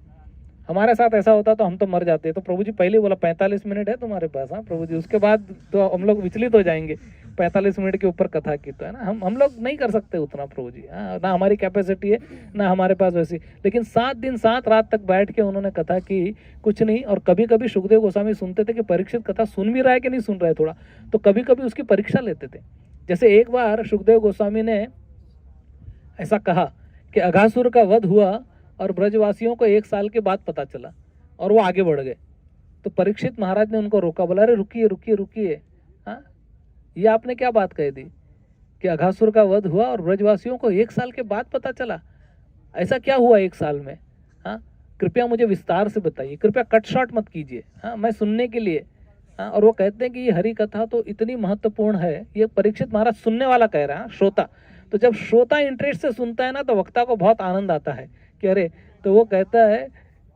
हमारे साथ ऐसा होता तो हम तो मर जाते। तो प्रभु जी पहले बोला 45 मिनट है तुम्हारे पास, हाँ प्रभु जी, उसके बाद तो हम लोग विचलित हो जाएंगे। 45 मिनट के ऊपर कथा की तो है ना, हम लोग नहीं कर सकते उतना प्रभु जी, हाँ, ना हमारी कैपेसिटी है ना हमारे पास वैसी। लेकिन 7 दिन 7 रात तक बैठ के उन्होंने कथा की, कुछ नहीं। और कभी कभी सुखदेव गोस्वामी सुनते थे कि परीक्षित कथा सुन भी रहा है कि नहीं सुन रहा है थोड़ा, तो कभी कभी उसकी परीक्षा लेते थे। जैसे एक बार सुखदेव गोस्वामी ने ऐसा कहा कि अघासुर का वध हुआ और ब्रजवासियों को 1 साल के बाद पता चला और वो आगे बढ़ गए। तो परीक्षित महाराज ने उनको रोका, बोला अरे रुकिए रुकिए रुकिए, हाँ ये आपने क्या बात कह दी कि अघासुर का वध हुआ और ब्रजवासियों को 1 साल के बाद पता चला? ऐसा क्या हुआ 1 साल में? हाँ कृपया मुझे विस्तार से बताइए, कृपया कट शॉर्ट मत कीजिए, हाँ मैं सुनने के लिए। हाँ और वो कहते हैं कि ये हरि कथा तो इतनी महत्वपूर्ण है, ये परीक्षित महाराज सुनने वाला कह रहा है, श्रोता। तो जब श्रोता इंटरेस्ट से सुनता है ना तो वक्ता को बहुत आनंद आता है कि अरे, तो वो कहता है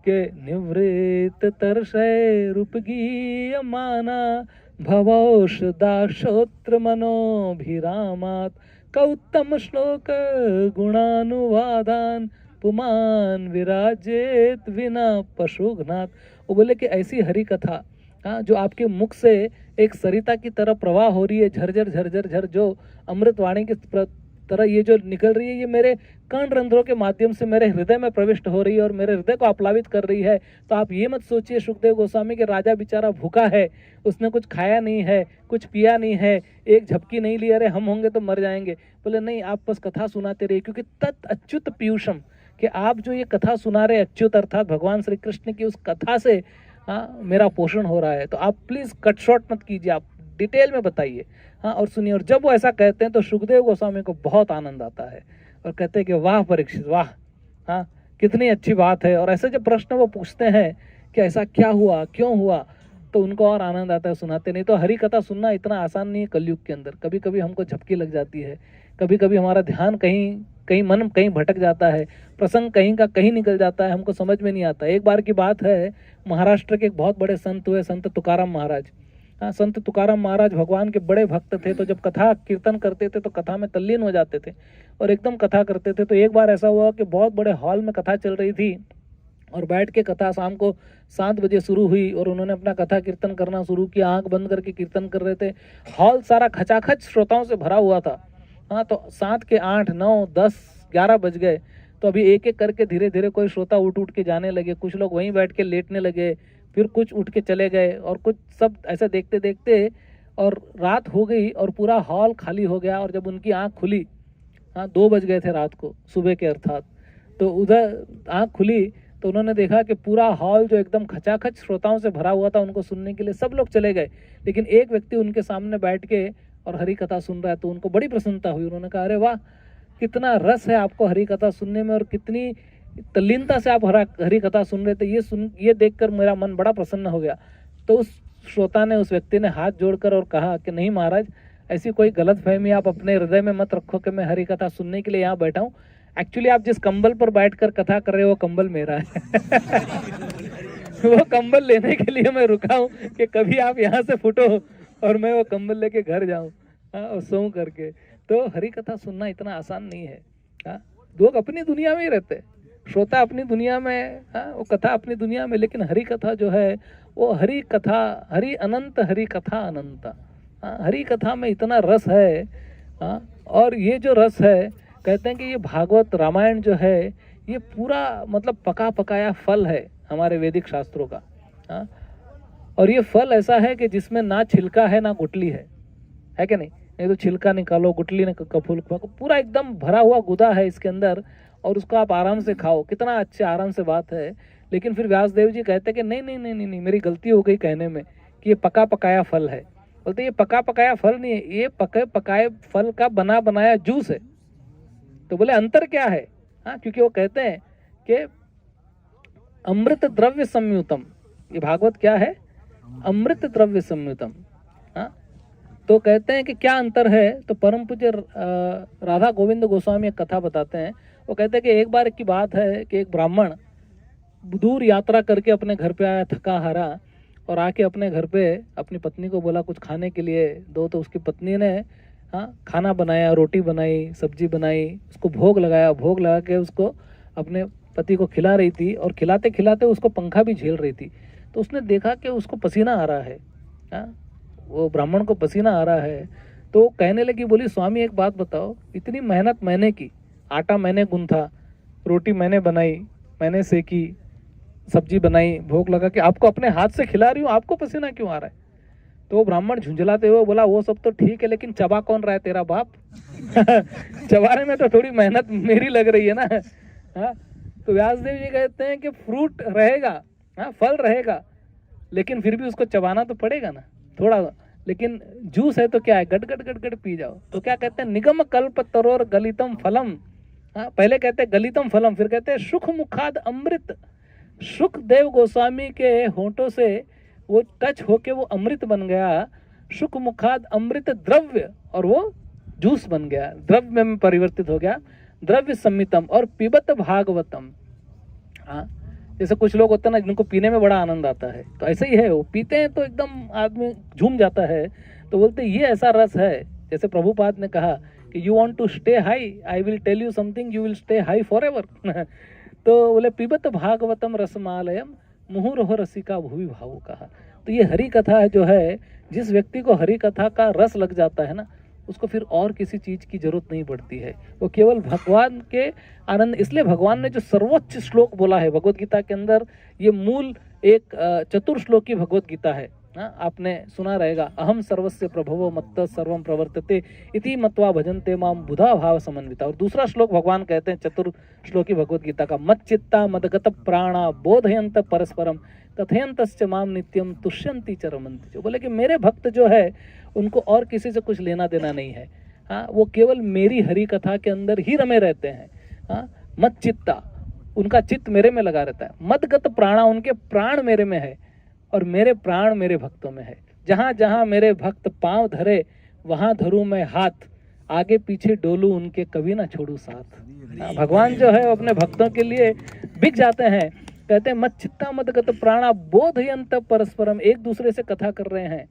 कि निवृत्त तरसय रूपगी माना भवौषधाश्रोत्र मनोभिरामात कौत्तम श्लोक गुणानुवादान पुमान विराजेत विना पशुघ्नात। वो बोले कि ऐसी हरि कथा, हाँ जो आपके मुख से एक सरिता की तरह प्रवाह हो रही है, झरझर झरझर झर, जो अमृतवाणी की तरह ये जो निकल रही है, ये मेरे कर्ण रंध्रों के माध्यम से मेरे हृदय में प्रविष्ट हो रही है और मेरे हृदय को आप्लावित कर रही है। तो आप ये मत सोचिए सुखदेव गोस्वामी के राजा बेचारा भूखा है, उसने कुछ खाया नहीं है, कुछ पिया नहीं है, एक झपकी नहीं ली, अरे हम होंगे तो मर जाएंगे। बोले नहीं, आप बस कथा सुनाते रहिए, क्योंकि तत् अच्युत पीयूषम, कि आप जो ये कथा सुना रहे अच्युत अर्थात भगवान श्री कृष्ण की उस कथा से हाँ मेरा पोषण हो रहा है। तो आप प्लीज़ कट शॉर्ट मत कीजिए, आप डिटेल में बताइए, हाँ और सुनिए। और जब वो ऐसा कहते हैं तो सुखदेव गोस्वामी को बहुत आनंद आता है और कहते हैं कि वाह परीक्षित वाह, हाँ कितनी अच्छी बात है। और ऐसे जब प्रश्न वो पूछते हैं कि ऐसा क्या हुआ, क्यों हुआ, तो उनको और आनंद आता है सुनाते। नहीं तो हरी कथा सुनना इतना आसान नहीं है कलयुग के अंदर। कभी कभी हमको झपकी लग जाती है, कभी कभी हमारा ध्यान कहीं मन कहीं भटक जाता है, प्रसंग कहीं का कहीं निकल जाता है, हमको समझ में नहीं आता। एक बार की बात है, महाराष्ट्र के एक बहुत बड़े संत हुए, संत तुकाराम महाराज। हाँ संत तुकाराम महाराज भगवान के बड़े भक्त थे। तो जब कथा कीर्तन करते थे तो कथा में तल्लीन हो जाते थे और एकदम कथा करते थे। तो एक बार ऐसा हुआ कि बहुत बड़े हॉल में कथा चल रही थी और बैठ के कथा शाम को 7 बजे शुरू हुई और उन्होंने अपना कथा कीर्तन करना शुरू किया। आंख बंद करके कीर्तन कर रहे थे, हॉल सारा खचाखच श्रोताओं से भरा हुआ था। हाँ तो 7 के 8, 9, 10, 11 बज गए। तो अभी एक एक करके धीरे धीरे कोई श्रोता उठ के जाने लगे, कुछ लोग वहीं बैठ के लेटने लगे, फिर कुछ उठ के चले गए और कुछ सब ऐसे देखते देखते और रात हो गई और पूरा हॉल खाली हो गया। और जब उनकी आंख खुली, हाँ 2 बज गए थे रात को, सुबह के अर्थात, तो उधर आंख खुली तो उन्होंने देखा कि पूरा हॉल जो एकदम खचाखच श्रोताओं से भरा हुआ था, उनको सुनने के लिए सब लोग चले गए, लेकिन एक व्यक्ति उनके सामने बैठ के और हरी कथा सुन रहा है। तो उनको बड़ी प्रसन्नता हुई। उन्होंने कहा अरे वाह, कितना रस है आपको हरी कथा सुनने में और कितनी तल्लीनता से आप हरी कथा सुन रहे थे, ये देखकर मेरा मन बड़ा प्रसन्न हो गया। तो उस श्रोता ने, उस व्यक्ति ने हाथ जोड़कर और कहा कि नहीं महाराज, ऐसी कोई गलत फहमी आप अपने हृदय में मत रखो कि मैं हरी कथा सुनने के लिए यहाँ बैठा हूँ। एक्चुअली आप जिस कंबल पर बैठकर कथा कर रहे हो वो कंबल मेरा है वो कंबल लेने के लिए मैं रुका हूँ कि कभी आप यहाँ से फुटो और मैं वो कंबल लेके घर जाऊँ, हाँ और सोऊं करके। तो हरी कथा सुनना इतना आसान नहीं है। हाँ लोग अपनी दुनिया में ही रहते, श्रोता अपनी दुनिया में, हाँ वो कथा अपनी दुनिया में, लेकिन हरी कथा जो है वो हरी कथा, हरी अनंत, हरी कथा अनंत। हाँ हरी कथा में इतना रस है। हाँ और ये जो रस है, कहते हैं कि ये भागवत रामायण जो है ये पूरा मतलब पका पकाया फल है हमारे वैदिक शास्त्रों का। हाँ और ये फल ऐसा है कि जिसमें ना छिलका है ना गुठली है कि नहीं? नहीं तो छिलका निकालो, गुठली ने कपूल, पूरा एकदम भरा हुआ गुदा है इसके अंदर और उसको आप आराम से खाओ, कितना अच्छे आराम से बात है। लेकिन फिर व्यासदेव जी कहते हैं कि नहीं नहीं नहीं नहीं नहीं, मेरी गलती हो गई कहने में कि ये पका पकाया फल है। बोलते ये पका पकाया फल नहीं है, ये पके पकाए फल का बना बनाया जूस है। तो बोले अंतर क्या है? हाँ क्योंकि वो कहते हैं कि अमृत द्रव्य संयुतम, ये भागवत क्या है? अमृत द्रव्य संयुतम। हाँ तो कहते हैं कि क्या अंतर है? तो परम पूज्य राधा गोविंद गोस्वामी एक कथा बताते हैं। वो कहते हैं कि एक बार की बात है कि एक ब्राह्मण दूर यात्रा करके अपने घर पे आया, थका हारा, और आके अपने घर पे अपनी पत्नी को बोला कुछ खाने के लिए दो। तो उसकी पत्नी ने हाँ खाना बनाया, रोटी बनाई, सब्जी बनाई, उसको भोग लगाया, भोग लगा के उसको अपने पति को खिला रही थी और खिलाते खिलाते उसको पंखा भी झेल रही थी। तो उसने देखा कि उसको पसीना आ रहा है, वो ब्राह्मण को पसीना आ रहा है। तो कहने लगी, बोली स्वामी एक बात बताओ, इतनी मेहनत मैंने की, आटा मैंने गूंथा, रोटी मैंने बनाई, मैंने सेकी, सब्जी बनाई, भोग लगा के आपको अपने हाथ से खिला रही हूँ, आपको पसीना क्यों आ रहा है? तो वो ब्राह्मण झुंझलाते हुए बोला, वो सब तो ठीक है, लेकिन चबा कौन रहा है तेरा बाप? चबाने में तो थोड़ी मेहनत मेरी लग रही है ना। हाँ, तो व्यासदेव जी कहते हैं कि फ्रूट रहेगा, हाँ फल रहेगा, लेकिन फिर भी उसको चबाना तो पड़ेगा ना थोड़ा। लेकिन जूस है तो क्या है, गट गट गट गट पी जाओ। तो क्या कहते हैं, निगम कल्प तरोर गलितम फलम। हाँ, पहले कहते हैं गलितम फलम, फिर कहते हैं सुख मुखाद अमृत। सुखदेव गोस्वामी के होंठों से वो टच होके वो अमृत बन गया, सुख मुखाद अमृत द्रव्य, और वो जूस बन गया, द्रव्य में परिवर्तित हो गया, द्रव्य सम्मितम और पिबत भागवतम। हाँ, जैसे कुछ लोग होते हैं ना जिनको पीने में बड़ा आनंद आता है, तो ऐसे ही है, वो पीते हैं तो एकदम आदमी झूम जाता है। तो बोलते ये ऐसा रस है, जैसे प्रभुपाद ने कहा कि you want to stay high, I will tell you something, you will stay high forever. तो बोले पिबत भागवतम रसमालयम मुहुर्ह रसिका भुवि भावु कहा। तो ये हरि कथा जो है, जिस व्यक्ति को हरि कथा का रस लग जाता है ना, उसको फिर और किसी चीज की जरूरत नहीं पड़ती है, वो केवल भगवान के आनंद। इसलिए भगवान ने जो सर्वोच्च श्लोक बोला है भगवत गीता के अंदर, ये मूल एक चतुर्श्लोकी भगवत गीता है। हाँ, आपने सुना रहेगा, अहम सर्वस्य प्रभवो मत्त सर्वम प्रवर्तते इति मत्वा भजन्ते माम बुधा भाव समन्विता। और दूसरा श्लोक भगवान कहते हैं चतुर्श्लोकी भगवत गीता का, मत चित्ता मदगत प्राणा बोधयंत परस्परम तथयंतश्च माम नित्यम तुष्यंति च रमन्ति। जो बोले कि मेरे भक्त जो है उनको और किसी से कुछ लेना देना नहीं है। हाँ, वो केवल मेरी हरि कथा के अंदर ही रमे रहते हैं। हाँ, मत चित्ता, उनका चित्त मेरे में लगा रहता है। मदगत प्राणा, उनके प्राण मेरे में है और मेरे प्राण मेरे भक्तों में है। जहाँ जहाँ मेरे भक्त पांव धरे वहां धरूं मैं हाथ, आगे पीछे डोलूं उनके कभी ना छोड़ू साथ। भगवान जो है अपने भक्तों के लिए बिक जाते हैं। कहते हैं मत चित्ता मदगत प्राणा बोधयंत परस्परम, एक दूसरे से कथा कर रहे हैं।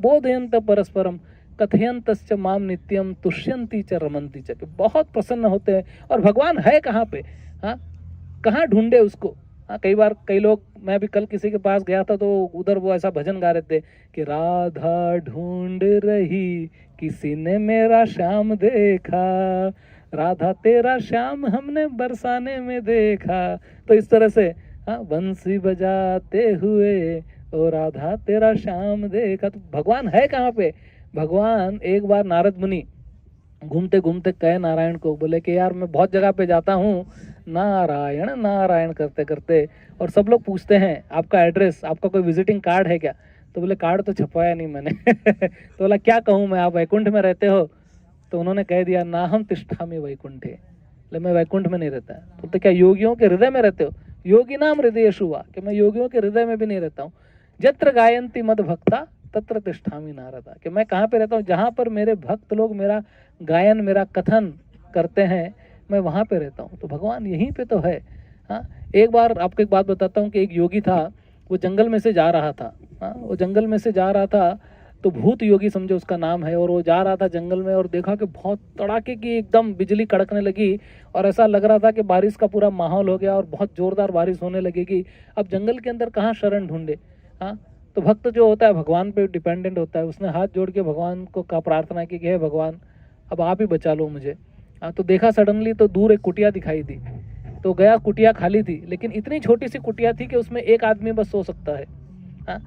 बोधयंत परस्परम कथयंतश्च माम नित्यम तुष्यंति च रमन्ति च, बहुत प्रसन्न होते हैं। और भगवान है कहाँ पे? हाँ, कहाँ ढूंढे उसको? हाँ, कई बार कई लोग, मैं भी कल किसी के पास गया था तो उधर वो ऐसा भजन गा रहे थे कि राधा ढूंढ रही किसी ने मेरा श्याम देखा, राधा तेरा श्याम हमने बरसाने में देखा। तो इस तरह से हाँ, बंसी बजाते हुए ओ राधा तेरा श्याम देखा। तो भगवान है कहाँ पे? भगवान एक बार नारद मुनि घूमते घूमते कहे नारायण को, बोले कि यार मैं बहुत जगह पे जाता हूँ, नारायण नारायण करते करते, और सब लोग पूछते हैं आपका एड्रेस, आपका कोई विजिटिंग कार्ड है क्या? तो बोले कार्ड तो छपवाया नहीं मैंने। तो बोला क्या कहूँ मैं, आप वैकुंठ में रहते हो? तो उन्होंने कह दिया ना हम तिष्ठामि वैकुंठे, बोले मैं वैकुंठ में नहीं रहता। तो क्या योगियों के हृदय में रहते हो? योगी नाम हृदय शुवा, कि मैं योगियों के हृदय में भी नहीं रहता हूँ। जत्र गायंती मद भक्ता तत्र तिष्ठामि नारदा, कि मैं कहाँ पे रहता हूँ? जहाँ पर मेरे भक्त लोग मेरा गायन मेरा कथन करते हैं, मैं वहाँ पे रहता हूँ। तो भगवान यहीं पे तो है। हाँ, एक बार आपको एक बात बताता हूँ कि एक योगी था, वो जंगल में से जा रहा था। हाँ, वो जंगल में से जा रहा था, तो भूत योगी समझो उसका नाम है, और वो जा रहा था जंगल में और देखा कि बहुत तड़ाके की एकदम बिजली कड़कने लगी और ऐसा लग रहा था कि बारिश का पूरा माहौल हो गया और बहुत जोरदार बारिश होने लगेगी। अब जंगल के अंदर कहाँ शरण ढूंढे? हाँ, तो भक्त जो होता है भगवान पे डिपेंडेंट होता है। उसने हाथ जोड़ के भगवान को का प्रार्थना की कि हे भगवान अब आप ही बचा लो मुझे। हाँ, तो देखा सडनली तो दूर एक कुटिया दिखाई दी, तो गया, कुटिया खाली थी, लेकिन इतनी छोटी सी कुटिया थी कि उसमें एक आदमी बस सो सकता है। हाँ,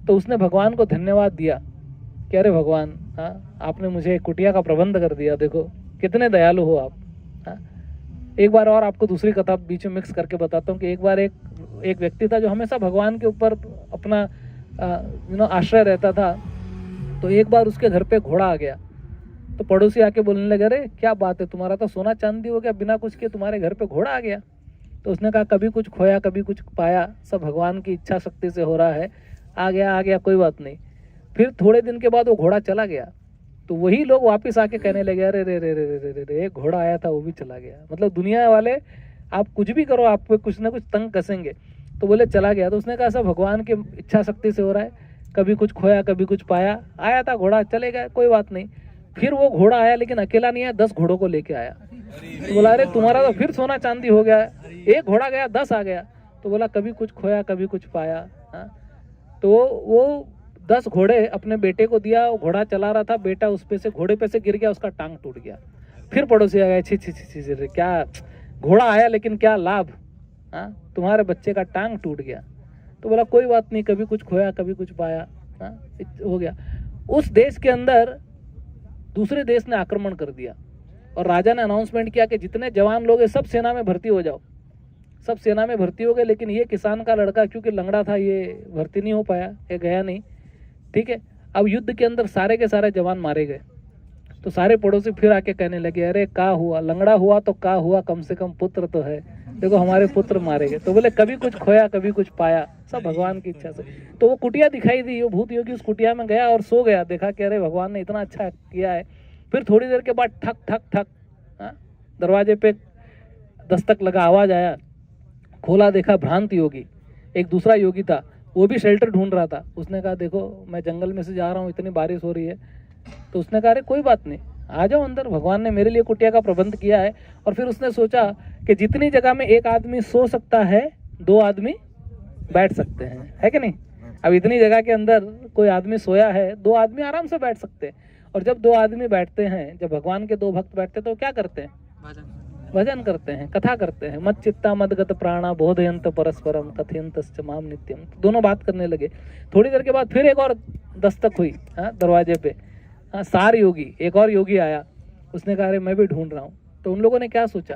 तो उसने भगवान को धन्यवाद दिया कि अरे भगवान, हाँ आपने मुझे एक कुटिया का प्रबंध कर दिया, देखो कितने दयालु हो आप। हाँ, एक बार और आपको दूसरी कथा बीच में मिक्स करके बताता हूँ कि एक बार एक व्यक्ति था जो हमेशा भगवान के ऊपर अपना आश्रय रहता था। तो एक बार उसके घर पे घोड़ा आ गया, तो पड़ोसी आके बोलने लगे अरे क्या बात है, तुम्हारा तो सोना चांदी हो गया, बिना कुछ के तुम्हारे घर पे घोड़ा आ गया। तो उसने कहा कभी कुछ खोया कभी कुछ पाया, सब भगवान की इच्छा शक्ति से हो रहा है, आ गया कोई बात नहीं। फिर थोड़े दिन के बाद वो घोड़ा चला गया, तो वही लोग वापस आके कहने लगे अरे रे रे रे रे रे रे, एक घोड़ा आया था वो भी चला गया। मतलब दुनिया वाले आप कुछ भी करो आप पे कुछ ना कुछ तंग कसेंगे। तो बोले चला गया। तो उसने कहा ऐसा भगवान की इच्छा शक्ति से हो रहा है, कभी कुछ खोया कभी कुछ पाया, आया था घोड़ा चले गया, कोई बात नहीं। फिर वो घोड़ा आया, लेकिन अकेला नहीं आया, 10 घोड़ों को लेके आया। तो बोला अरे तुम्हारा तो फिर सोना चांदी हो गया, एक घोड़ा गया 10 आ गया। तो बोला कभी कुछ खोया कभी कुछ पाया। हाँ, तो वो 10 घोड़े अपने बेटे को दिया, वो घोड़ा चला रहा था, बेटा उस पे से घोड़े पे से गिर गया, उसका टांग टूट गया। फिर पड़ोसी आ गए, छी छी छी छी, क्या घोड़ा आया लेकिन क्या लाभ, हाँ तुम्हारे बच्चे का टांग टूट गया। तो बोला कोई बात नहीं, कभी कुछ खोया कभी कुछ पाया। हाँ हो गया। उस देश के अंदर दूसरे देश ने आक्रमण कर दिया और राजा ने अनाउंसमेंट किया कि जितने जवान लोग हैं सब सेना में भर्ती हो जाओ। सब सेना में भर्ती हो गए, लेकिन ये किसान का लड़का क्योंकि लंगड़ा था ये भर्ती नहीं हो पाया, ये गया नहीं। ठीक है, अब युद्ध के अंदर सारे के सारे जवान मारे गए। तो सारे पड़ोसी फिर आके कहने लगे अरे का हुआ, लंगड़ा हुआ तो का हुआ, कम से कम पुत्र तो है, देखो हमारे पुत्र मारे गए। तो बोले कभी कुछ खोया कभी कुछ पाया, सब भगवान की इच्छा से। तो वो कुटिया दिखाई दी, वो भूत योगी उस कुटिया में गया और सो गया, देखा कि अरे भगवान ने इतना अच्छा किया है। फिर थोड़ी देर के बाद ठक ठक ठक, हाँ दरवाजे पे दस्तक लगा, आवाज आया, खोला देखा भ्रांत योगी, एक दूसरा योगी था, वो भी शेल्टर ढूंढ रहा था। उसने कहा देखो मैं जंगल में से जा रहा हूँ, इतनी बारिश हो रही है। तो उसने कहा अरे कोई बात नहीं, आ जाओ अंदर, भगवान ने मेरे लिए कुटिया का प्रबंध किया है। और फिर उसने सोचा कि जितनी जगह में एक आदमी सो सकता है 2 आदमी बैठ सकते हैं, है कि नहीं। अब इतनी जगह के अंदर कोई आदमी सोया है, 2 आदमी आराम से बैठ सकते हैं। और जब 2 आदमी बैठते हैं, जब भगवान के 2 भक्त बैठते हैं तो क्या करते हैं, भजन करते हैं, कथा करते हैं। मत चित्ता मदगत प्राणा बोधयंत परस्परम कथयंतश्च माम नित्यम। दोनों बात करने लगे। थोड़ी देर के बाद फिर एक और दस्तक हुई, हाँ दरवाजे पे। हाँ सार योगी, एक और योगी आया, उसने कहा अरे मैं भी ढूंढ रहा हूँ। तो उन लोगों ने क्या सोचा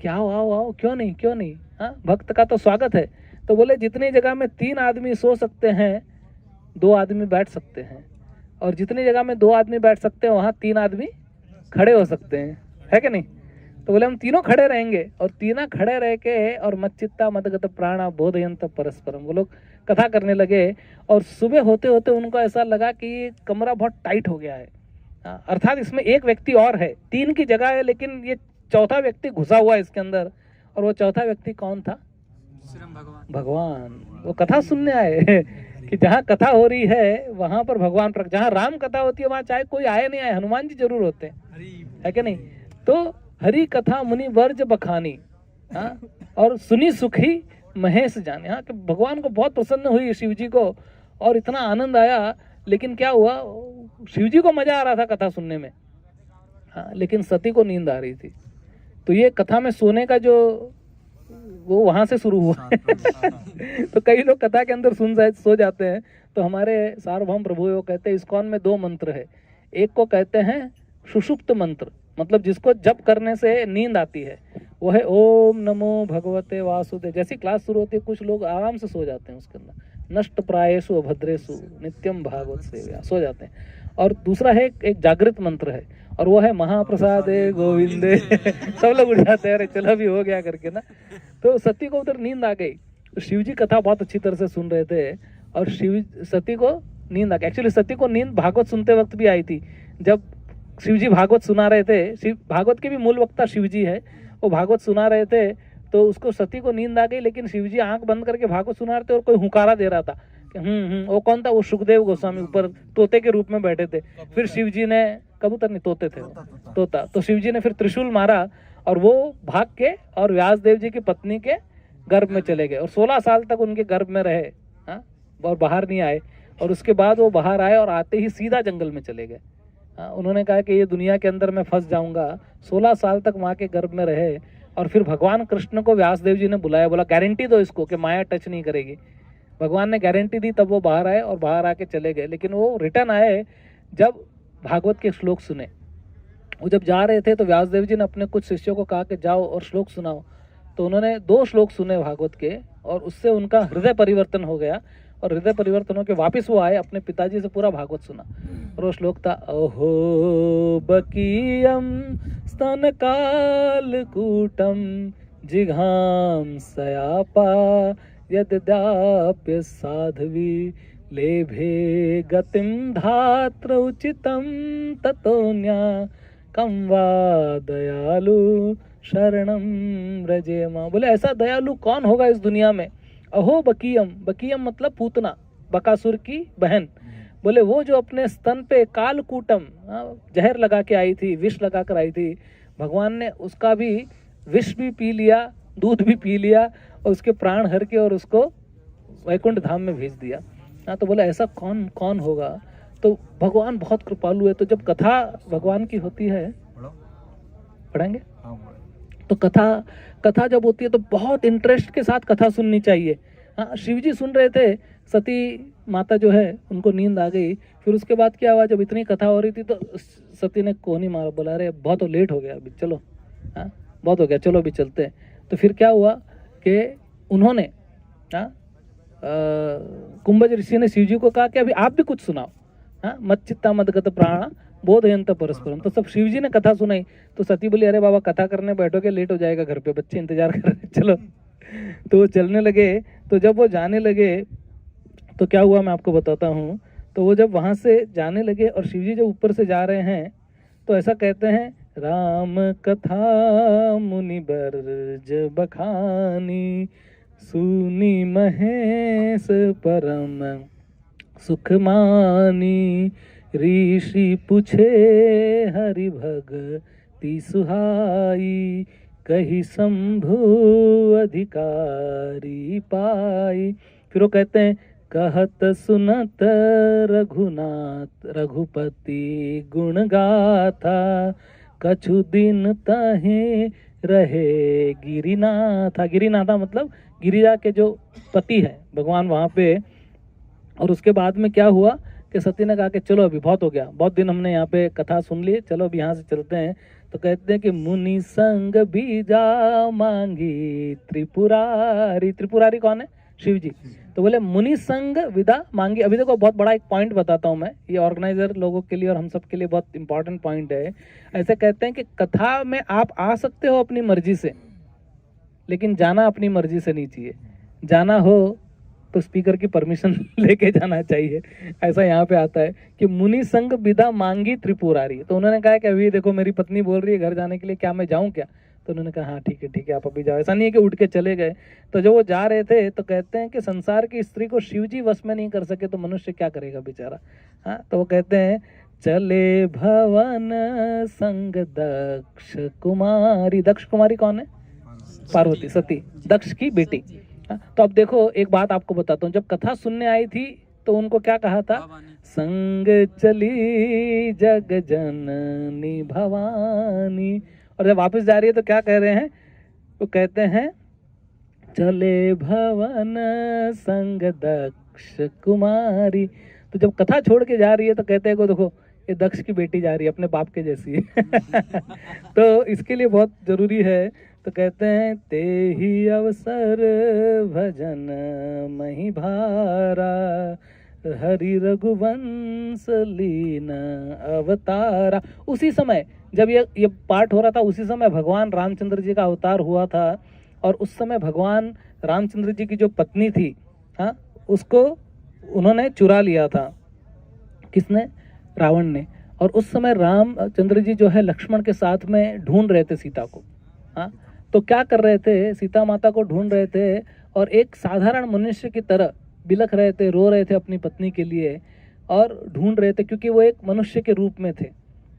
कि आओ आओ आओ, क्यों नहीं क्यों नहीं, हाँ भक्त का तो स्वागत है। तो बोले जितनी जगह में 3 आदमी सो सकते हैं 2 आदमी बैठ सकते हैं, और जितनी जगह में 2 आदमी बैठ सकते हैं वहाँ 3 आदमी खड़े हो सकते हैं, है कि नहीं। तो बोले हम तीनों खड़े रहेंगे, और तीनों खड़े रह के और मच्चित्ता मदगत प्राणा बोधयंत परस्परम, वो लोग कथा करने लगे। और सुबह होते होते उनको ऐसा लगा कि कमरा बहुत टाइट हो गया है, अर्थात इसमें एक व्यक्ति और है, 3 की जगह है, लेकिन ये चौथा व्यक्ति घुसा हुआ है इसके अंदर। और वो चौथा व्यक्ति कौन था, भगवान। वो कथा सुनने आए कि जहाँ कथा हो रही है वहां पर भगवान प्रकट, जहाँ राम कथा होती है वहां चाहे कोई आए नहीं आए, हनुमान जी जरूर होते हैं, है कि नहीं। तो हरि कथा मुनि वर्ज बखानी, हाँ और सुनी सुखी महेश जाने। हाँ कि भगवान को बहुत प्रसन्न हुई शिव जी को, और इतना आनंद आया। लेकिन क्या हुआ, शिव जी को मजा आ रहा था कथा सुनने में, हाँ लेकिन सती को नींद आ रही थी। तो ये कथा में सोने का जो वो वहां से शुरू हुआ तो कई लोग कथा के अंदर सो जाते हैं। तो हमारे सार्वभौम प्रभु वो कहते हैं इस्कॉन में 2 मंत्र है। एक को कहते हैं सुषुप्त मंत्र, मतलब जिसको जप करने से नींद आती है, वो है ओम नमो भगवते वासुदेव। जैसी क्लास शुरू होती है कुछ लोग आराम से सो जाते हैं उसके अंदर, नष्ट प्रायेषु अभद्रेषु नित्यम भागवत सेव्या, सो जाते हैं। और दूसरा है एक जागृत मंत्र है, और वो है महाप्रसादे गोविंदे सब लोग उठ जाते हैं, अरे चलो भी हो गया करके ना। तो सती को उधर नींद आ गई। तो शिव जी कथा बहुत अच्छी तरह से सुन रहे थे, और सती को नींद आ गई। एक्चुअली सती को नींद भागवत सुनते वक्त भी आई थी, जब शिव जी भागवत सुना रहे थे। भागवत के भी मूल वक्ता शिव जी है, वो भागवत सुना रहे थे, तो उसको सती को नींद आ गई। लेकिन शिव जी आंख बंद करके भागवत सुना रहे थे, और कोई हुकारा दे रहा था कि वो कौन था, वो सुखदेव गोस्वामी ऊपर तोते के रूप में बैठे थे। फिर शिव जी ने, कबूतर नहीं तोते थे, तोता, तो शिव जी ने फिर त्रिशूल मारा, और वो भाग के और व्यास देव जी की पत्नी के गर्भ में चले गए, और 16 साल तक उनके गर्भ में रहे, हाँ और बाहर नहीं आए। और उसके बाद वो बाहर आए, और आते ही सीधा जंगल में चले गए। उन्होंने कहा कि ये दुनिया के अंदर मैं फंस जाऊंगा। 16 साल तक माँ के गर्भ में रहे, और फिर भगवान कृष्ण को व्यासदेव जी ने बुलाया, बोला गारंटी दो इसको कि माया टच नहीं करेगी। भगवान ने गारंटी दी, तब वो बाहर आए, और बाहर आके चले गए। लेकिन वो रिटर्न आए जब भागवत के श्लोक सुने। वो जब जा रहे थे तो व्यासदेव जी ने अपने कुछ शिष्यों को कहा कि जाओ और श्लोक सुनाओ। तो उन्होंने 2 श्लोक सुने भागवत के, और उससे उनका हृदय परिवर्तन हो गया। और हृदय परिवर्तन होकर वापिस वो आए, अपने पिताजी से पूरा भागवत सुना। और वो श्लोक था अहो बकीयम स्तन कालकूटम जिघाम सयापा यद्याप्य साध्वी लेभे गतिम धात्र उचितम ततोन्या कम वा दयालु शरणम व्रजेमा। बोले ऐसा दयालु कौन होगा इस दुनिया में। अहो बकीयम, बकीयम मतलब पूतना, बकासुर की बहन। बोले वो जो अपने स्तन पे कालकूटम, जहर लगा के आई थी, विष लगा कर आई थी, भगवान ने उसका भी विष भी पी लिया, दूध भी पी लिया और उसके प्राण हर के और उसको वैकुंठ धाम में भेज दिया। हाँ, तो बोला ऐसा कौन कौन होगा? तो भगवान बहुत कृपालु है। तो जब कथा भगवान की होती है, पढ़ेंगे तो कथा जब होती है तो बहुत इंटरेस्ट के साथ कथा सुननी चाहिए। हाँ, शिव जी सुन रहे थे, सती माता जो है उनको नींद आ गई। फिर उसके बाद क्या हुआ, जब इतनी कथा हो रही थी तो सती ने कोहनी मारा, बोला अरे बहुत लेट हो गया, अभी चलो, हाँ बहुत हो गया, चलो अभी चलते हैं। तो फिर क्या हुआ कि उन्होंने कुंभज ऋषि ने शिव जी को कहा कि अभी आप भी कुछ सुनाओ। हाँ, मत चित्ता मदगत प्राण बोधयंत परस्परम। तो सब शिव जी ने कथा सुनाई। तो सती बोली अरे बाबा कथा करने बैठोगे लेट हो जाएगा, घर पे बच्चे इंतजार कर रहे, चलो। तो वो चलने लगे। तो जब वो जाने लगे तो क्या हुआ मैं आपको बताता हूँ। तो वो जब वहाँ से जाने लगे और शिव जी जब ऊपर से जा रहे हैं तो ऐसा कहते हैं, राम कथा मुनि बरज बखानी, सुनी महेश परम सुख मानी, ऋषि पूछे हरि भगति सुहाई, कही शंभु अधिकारी पाई। फिर वो कहते हैं, कहत सुनत रघुनाथ रघुपति गुण गाथा, कछु दिन तहे रहे गिरिनाथा। गिरिनाथा मतलब गिरिजा के जो पति है भगवान वहाँ पे। और उसके बाद में क्या हुआ कि सती ने कहा कि चलो अभी बहुत हो गया, बहुत दिन हमने यहाँ पे कथा सुन ली, चलो अभी यहाँ से चलते हैं। तो कहते हैं कि मुनि संग बीजा मांगी त्रिपुरारी। त्रिपुरारी कौन है? शिव जी। तो बोले मुनि संग विदा मांगी। अभी देखो बहुत बड़ा एक पॉइंट बताता हूँ मैं, ये ऑर्गेनाइजर लोगों के लिए और हम सब के लिए बहुत इंपॉर्टेंट पॉइंट है। ऐसे कहते हैं कि कथा में आप आ सकते हो अपनी मर्जी से, लेकिन जाना अपनी मर्जी से नहीं चाहिए। जाना हो तो स्पीकर की परमिशन लेके जाना चाहिए। ऐसा यहाँ पे आता है कि मुनि संग विदा मांगी त्रिपुरारी। तो उन्होंने कहा कि अभी देखो मेरी पत्नी बोल रही है घर जाने के लिए, क्या मैं जाऊँ क्या? तो उन्होंने कहा हाँ ठीक है आप अभी जाओ। ऐसा नहीं है कि उठ के चले गए। तो जब वो जा रहे थे तो कहते हैं कि संसार की स्त्री को शिव जी वश में नहीं कर सके तो मनुष्य क्या करेगा बेचारा। हाँ, तो वो कहते हैं, चले भवन संग दक्ष कुमारी। दक्ष कुमारी कौन है? पार्वती, सती, दक्ष की बेटी। तो अब देखो एक बात आपको बताता हूँ, जब कथा सुनने आई थी तो उनको क्या कहा था? संग चली जग जननी भवानी। और जब वापस जा रही है तो क्या कह रहे हैं? वो कहते हैं, चले भवन संग दक्ष कुमारी। तो जब कथा छोड़ के जा रही है तो कहते हैं को देखो ये दक्ष की बेटी जा रही है, अपने बाप के जैसी है। तो इसके लिए बहुत जरूरी है। तो कहते हैं, ते ही अवसर भजन मही भारा, हरि रघुवंश लीन अवतारा। उसी समय जब ये पाठ हो रहा था, उसी समय भगवान रामचंद्र जी का अवतार हुआ था। और उस समय भगवान रामचंद्र जी की जो पत्नी थी, हाँ, उसको उन्होंने चुरा लिया था। किसने? रावण ने। और उस समय रामचंद्र जी जो है लक्ष्मण के साथ में ढूंढ रहे थे सीता को। हाँ, तो क्या कर रहे थे? सीता माता को ढूंढ रहे थे और एक साधारण मनुष्य की तरह बिलख रहे थे, रो रहे थे अपनी पत्नी के लिए और ढूंढ रहे थे, क्योंकि वो एक मनुष्य के रूप में थे।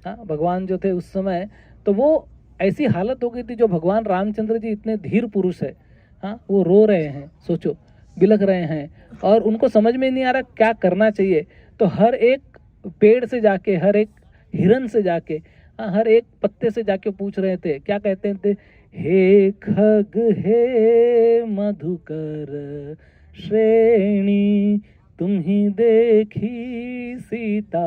हाँ, भगवान जो थे उस समय, तो वो ऐसी हालत हो गई थी। जो भगवान रामचंद्र जी इतने धीर पुरुष है, हाँ, वो रो रहे हैं, सोचो, बिलख रहे हैं और उनको समझ में नहीं आ रहा क्या करना चाहिए। तो हर एक पेड़ से जाके, हर एक हिरन से जाके, हाँ, हर एक पत्ते से जाके पूछ रहे थे। क्या कहते थे? हे खग हे मधुकर श्रेणी, तुम्ही देखी सीता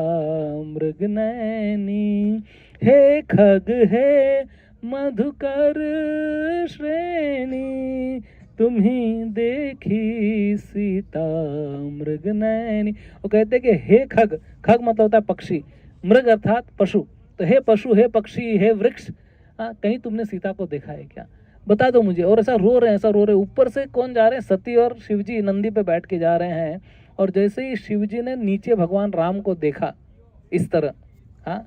मृगनैनी। हे खग हे मधुकर श्रेणी, तुम्ही देखी सीता मृगनैनी। वो कहते कि हे खग, खग मतलब होता है पक्षी, मृग अर्थात पशु। तो हे पशु, हे पक्षी, हे वृक्ष, कहीं तुमने सीता को देखा है क्या? बता दो मुझे। और ऐसा रो रहे हैं, ऐसा रो रहे हैं। ऊपर से कौन जा रहे हैं? सती और शिवजी नंदी पे बैठ के जा रहे हैं। और जैसे ही शिवजी ने नीचे भगवान राम को देखा इस तरह, हाँ,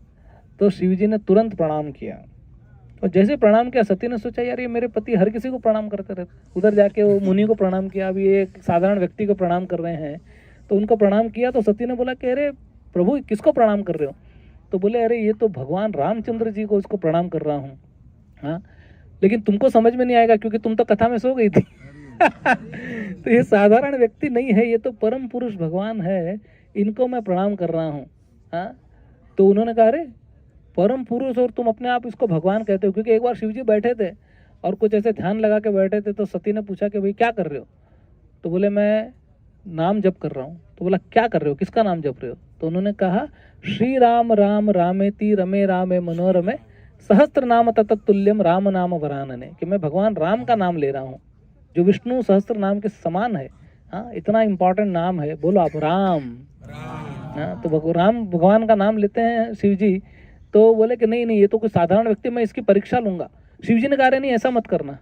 तो शिवजी ने तुरंत प्रणाम किया। और जैसे प्रणाम किया, सती ने सोचा यार ये मेरे पति हर किसी को प्रणाम करते रहते। उधर जाके वो मुनि को प्रणाम किया, अभी एक साधारण व्यक्ति को प्रणाम कर रहे हैं। तो उनको प्रणाम किया तो सती ने बोला कि अरे प्रभु किसको प्रणाम कर रहे हो? तो बोले अरे ये तो भगवान रामचंद्र जी को इसको प्रणाम कर रहा हूँ। हाँ, लेकिन तुमको समझ में नहीं आएगा क्योंकि तुम तो कथा में सो गई थी। तो ये साधारण व्यक्ति नहीं है, ये तो परम पुरुष भगवान है, इनको मैं प्रणाम कर रहा हूँ। हाँ, तो उन्होंने कहा अरे परम पुरुष और तुम अपने आप इसको भगवान कहते हो। क्योंकि एक बार शिव जी बैठे थे और कुछ ऐसे ध्यान लगा के बैठे थे, तो सती ने पूछा कि भाई क्या कर रहे हो? तो बोले मैं नाम जप कर रहा हूँ। तो बोला क्या कर रहे हो, किसका नाम जप रहे हो? तो उन्होंने कहा श्री राम राम रामेति रमे रामे मनोरमे सहस्त्र नाम तत्तुल्यम राम नाम वरानने, कि मैं भगवान राम का नाम ले रहा हूँ जो विष्णु सहस्त्र नाम के समान है। हाँ, इतना इंपॉर्टेंट नाम है, बोलो आप राम। हाँ, तो राम भगवान का नाम लेते हैं शिव जी। तो बोले कि नहीं नहीं, ये तो कोई साधारण व्यक्ति, मैं इसकी परीक्षा लूंगा। शिव जी ने कहा नहीं ऐसा मत करना,